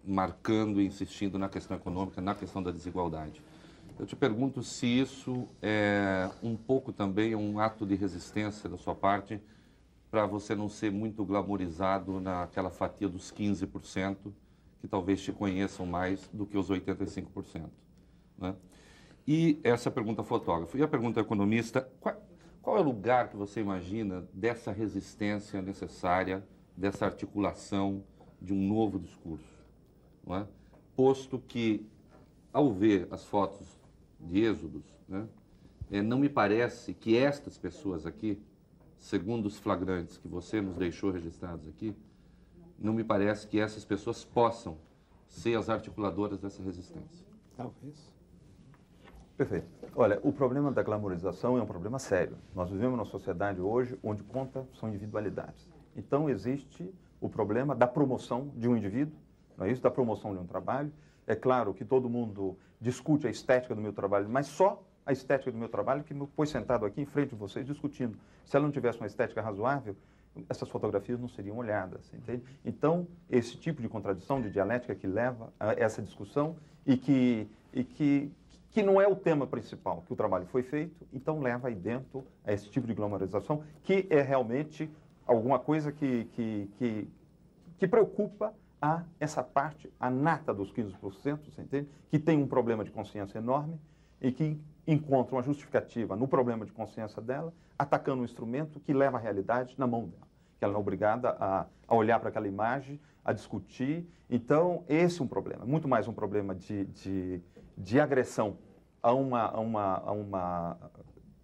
[SPEAKER 4] marcando e insistindo na questão econômica, na questão da desigualdade. Eu te pergunto se isso é um pouco também um ato de resistência da sua parte para você não ser muito glamorizado naquela fatia dos 15% que talvez te conheçam mais do que os 85%. Né? E essa é a pergunta fotógrafo. E a pergunta economista, qual é o lugar que você imagina dessa resistência necessária, dessa articulação de um novo discurso? Não é? Posto que, ao ver as fotos de êxodos, né, não me parece que estas pessoas aqui, segundo os flagrantes que você nos deixou registrados aqui, não me parece que essas pessoas possam ser as articuladoras dessa resistência.
[SPEAKER 3] Talvez. Perfeito. Olha, o problema da glamorização é um problema sério. Nós vivemos numa sociedade hoje onde conta são individualidades. Então, existe o problema da promoção de um indivíduo, não é isso? Da promoção de um trabalho. É claro que todo mundo discute a estética do meu trabalho, mas só a estética do meu trabalho que me pôs sentado aqui em frente de vocês discutindo. Se ela não tivesse uma estética razoável, essas fotografias não seriam olhadas, entende? Então, esse tipo de contradição, de dialética que leva a essa discussão e que não é o tema principal, que o trabalho foi feito, então leva aí dentro a esse tipo de glamorização, que é realmente alguma coisa que preocupa a essa parte, a nata dos 15%, você entende? Que tem um problema de consciência enorme e que encontra uma justificativa no problema de consciência dela, atacando um instrumento que leva a realidade na mão dela, que ela não é obrigada a olhar para aquela imagem, a discutir. Então, esse é um problema, muito mais um problema de agressão a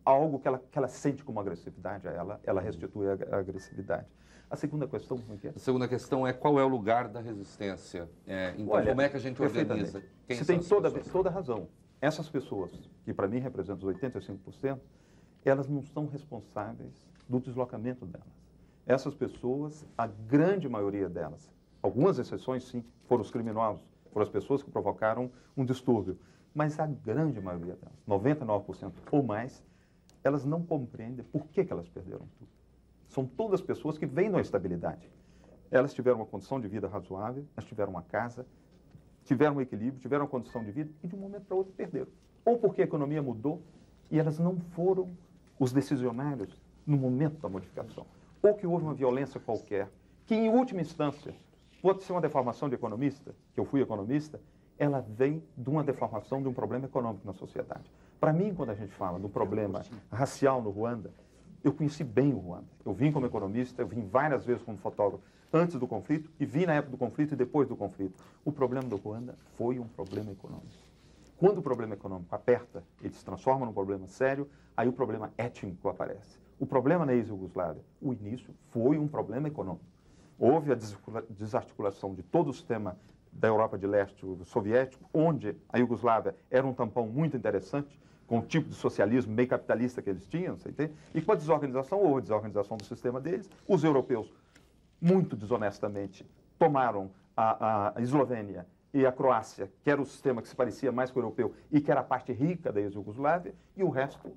[SPEAKER 3] algo que ela sente como agressividade a ela restitui a agressividade. A segunda questão, como é que é?
[SPEAKER 4] A segunda questão é qual é o lugar da resistência. Então, olha, como é que a gente organiza?
[SPEAKER 3] Você tem toda a razão. Essas pessoas, que para mim representam os 85%, elas não são responsáveis do deslocamento delas. Essas pessoas, a grande maioria delas, algumas exceções sim, foram os criminosos, foram as pessoas que provocaram um distúrbio, mas a grande maioria delas, 99% ou mais, elas não compreendem por que elas perderam tudo. São todas pessoas que vêm da estabilidade. Elas tiveram uma condição de vida razoável, elas tiveram uma casa, tiveram um equilíbrio, tiveram uma condição de vida e de um momento para outro perderam. Ou porque a economia mudou e elas não foram os decisionários no momento da modificação. Ou que houve uma violência qualquer, que em última instância, pode ser uma deformação de economista, que eu fui economista, ela vem de uma deformação de um problema econômico na sociedade. Para mim, quando a gente fala do problema racial no Ruanda, eu conheci bem o Ruanda. Eu vim como economista, eu vim várias vezes como fotógrafo antes do conflito e vim na época do conflito e depois do conflito. O problema do Ruanda foi um problema econômico. Quando o problema econômico aperta, ele se transforma num problema sério, aí o problema étnico aparece. O problema na ex-Iugoslávia, o início foi um problema econômico. Houve a desarticulação de todo o sistema da Europa de Leste, o soviético, onde a Iugoslávia era um tampão muito interessante, com o tipo de socialismo meio capitalista que eles tinham, você entende? E com a desorganização, houve a desorganização do sistema deles, os europeus muito desonestamente, tomaram a Eslovênia e a Croácia, que era o sistema que se parecia mais com o europeu e que era a parte rica da ex-Iugoslávia, e o resto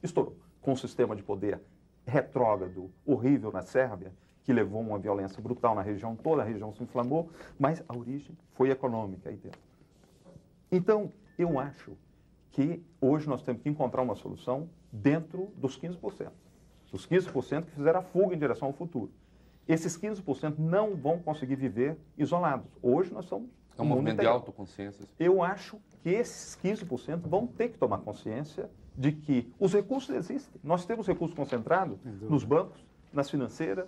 [SPEAKER 3] estourou, com um sistema de poder retrógrado, horrível na Sérvia, que levou a uma violência brutal na região toda, a região se inflamou, mas a origem foi econômica aí dentro. Então, eu acho que hoje nós temos que encontrar uma solução dentro dos 15%. Os 15% que fizeram a fuga em direção ao futuro. Esses 15% não vão conseguir viver isolados. Hoje nós somos...
[SPEAKER 4] É um movimento de autoconsciência.
[SPEAKER 3] Eu acho que esses 15% vão ter que tomar consciência de que os recursos existem. Nós temos recursos concentrados nos bancos, nas financeiras,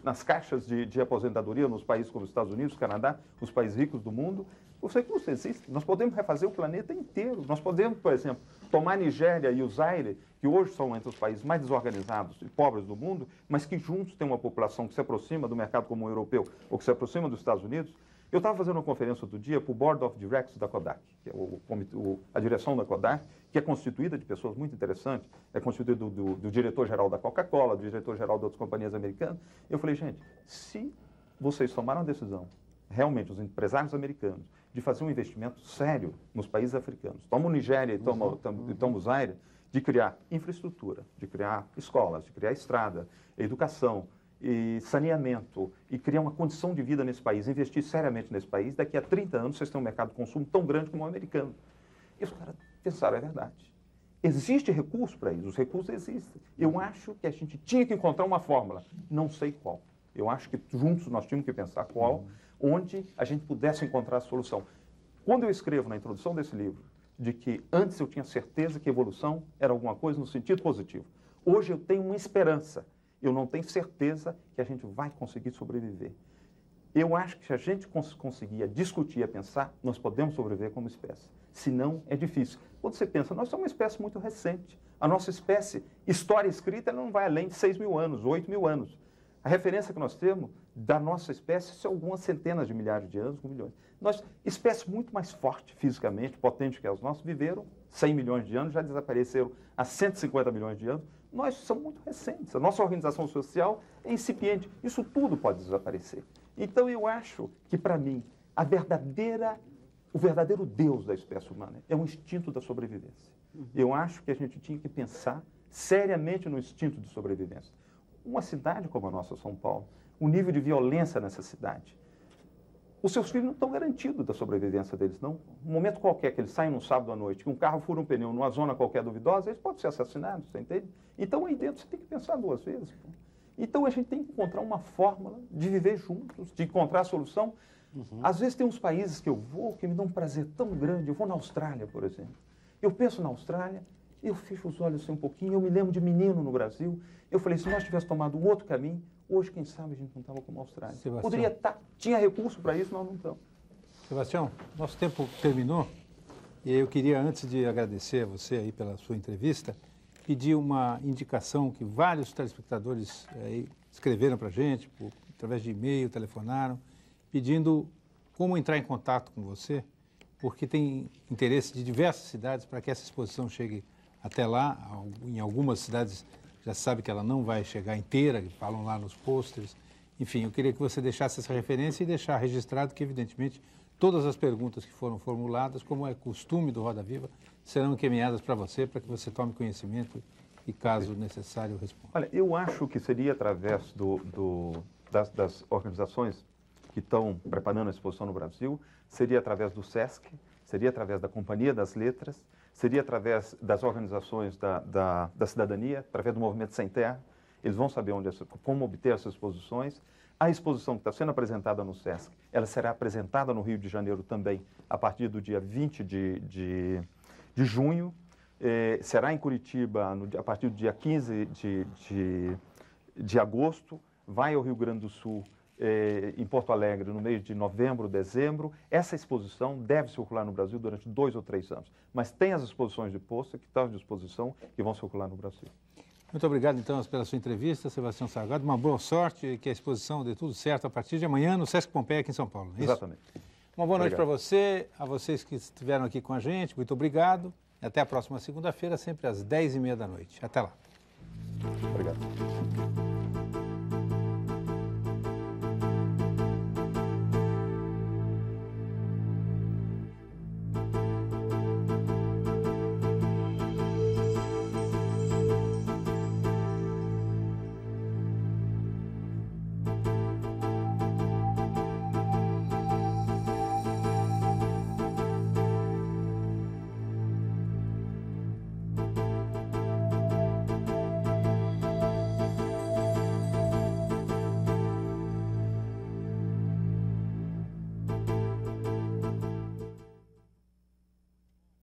[SPEAKER 3] nas caixas de aposentadoria nos países como os Estados Unidos, Canadá, os países ricos do mundo. Os recursos existem. Nós podemos refazer o planeta inteiro. Nós podemos, por exemplo, tomar a Nigéria e o Zaire, que hoje são entre os países mais desorganizados e pobres do mundo, mas que juntos têm uma população que se aproxima do mercado comum europeu ou que se aproxima dos Estados Unidos. Eu estava fazendo uma conferência outro dia para o Board of Directors da Kodak, que é a direção da Kodak, que é constituída de pessoas muito interessantes, é constituída do diretor-geral da Coca-Cola, do diretor-geral de outras companhias americanas. Eu falei, gente, se vocês tomaram a decisão, realmente, os empresários americanos, de fazer um investimento sério nos países africanos, toma o Nigéria e toma o Zaire, de criar infraestrutura, de criar escolas, de criar estrada, educação, e saneamento, e criar uma condição de vida nesse país, investir seriamente nesse país, daqui a 30 anos vocês têm um mercado de consumo tão grande como o americano. E os caras pensaram, é verdade. Existe recurso para isso, os recursos existem. Eu acho que a gente tinha que encontrar uma fórmula, não sei qual. Eu acho que juntos nós tínhamos que pensar qual, onde a gente pudesse encontrar a solução. Quando eu escrevo na introdução desse livro, de que antes eu tinha certeza que evolução era alguma coisa no sentido positivo. Hoje eu tenho uma esperança. Eu não tenho certeza que a gente vai conseguir sobreviver. Eu acho que se a gente conseguir discutir, pensar, nós podemos sobreviver como espécie. Senão, é difícil. Quando você pensa, nós somos uma espécie muito recente. A nossa espécie, história escrita, ela não vai além de 6 mil anos, 8 mil anos. A referência que nós temos da nossa espécie são algumas centenas de milhares de anos, com milhões. Nós, espécies muito mais fortes fisicamente, potentes que as nossas, viveram 100 milhões de anos, já desapareceram há 150 milhões de anos. Nós somos muito recentes. A nossa organização social é incipiente. Isso tudo pode desaparecer. Então, eu acho que, para mim, o verdadeiro Deus da espécie humana é o instinto da sobrevivência. Eu acho que a gente tinha que pensar seriamente no instinto de sobrevivência. Uma cidade como a nossa, São Paulo, o nível de violência nessa cidade, os seus filhos não estão garantidos da sobrevivência deles, não. Um momento qualquer que eles saem num sábado à noite, que um carro fura um pneu numa zona qualquer duvidosa, eles podem ser assassinados, você entende? Então, aí dentro, você tem que pensar 2 vezes. Pô. Então, a gente tem que encontrar uma fórmula de viver juntos, de encontrar a solução. Às vezes, tem uns países que eu vou que me dão um prazer tão grande. Eu vou na Austrália, por exemplo. Eu penso na Austrália, eu fecho os olhos assim um pouquinho, eu me lembro de menino no Brasil. Eu falei, se nós tivéssemos tomado um outro caminho, hoje, quem sabe, a gente não estava como a Austrália.
[SPEAKER 1] Sebastião.
[SPEAKER 3] Poderia estar, tinha recurso para isso, nós não estamos.
[SPEAKER 1] Sebastião, nosso tempo terminou e eu queria, antes de agradecer a você aí pela sua entrevista, pedir uma indicação que vários telespectadores escreveram para a gente, através de e-mail, telefonaram, pedindo como entrar em contato com você, porque tem interesse de diversas cidades para que essa exposição chegue até lá. Em algumas cidades já se sabe que ela não vai chegar inteira, falam lá nos pôsteres. Enfim, eu queria que você deixasse essa referência e deixar registrado que, evidentemente, todas as perguntas que foram formuladas, como é costume do Roda Viva, serão encaminhadas para você, para que você tome conhecimento e, caso necessário, responda.
[SPEAKER 3] Olha, eu acho que seria através das organizações que estão preparando a exposição no Brasil, seria através do SESC, seria através da Companhia das Letras, seria através das organizações da cidadania, através do Movimento Sem Terra. Eles vão saber como obter essas exposições. A exposição que está sendo apresentada no SESC, ela será apresentada no Rio de Janeiro também, a partir do dia 20 de junho. Será em Curitiba a partir do dia 15 de agosto. Vai ao Rio Grande do Sul, em Porto Alegre, no mês de novembro, dezembro. Essa exposição deve circular no Brasil durante 2 ou 3 anos. Mas tem as exposições de pôster que estão à disposição e vão circular no Brasil.
[SPEAKER 1] Muito obrigado, então, pela sua entrevista, Sebastião Salgado. Uma boa sorte e que a exposição dê tudo certo a partir de amanhã no Sesc Pompeia, aqui em São Paulo. É
[SPEAKER 3] exatamente.
[SPEAKER 1] Uma boa noite para você, a vocês que estiveram aqui com a gente. Muito obrigado. E até a próxima segunda-feira, sempre às 10h30 da noite. Até lá.
[SPEAKER 3] Obrigado.
[SPEAKER 2] Brasil.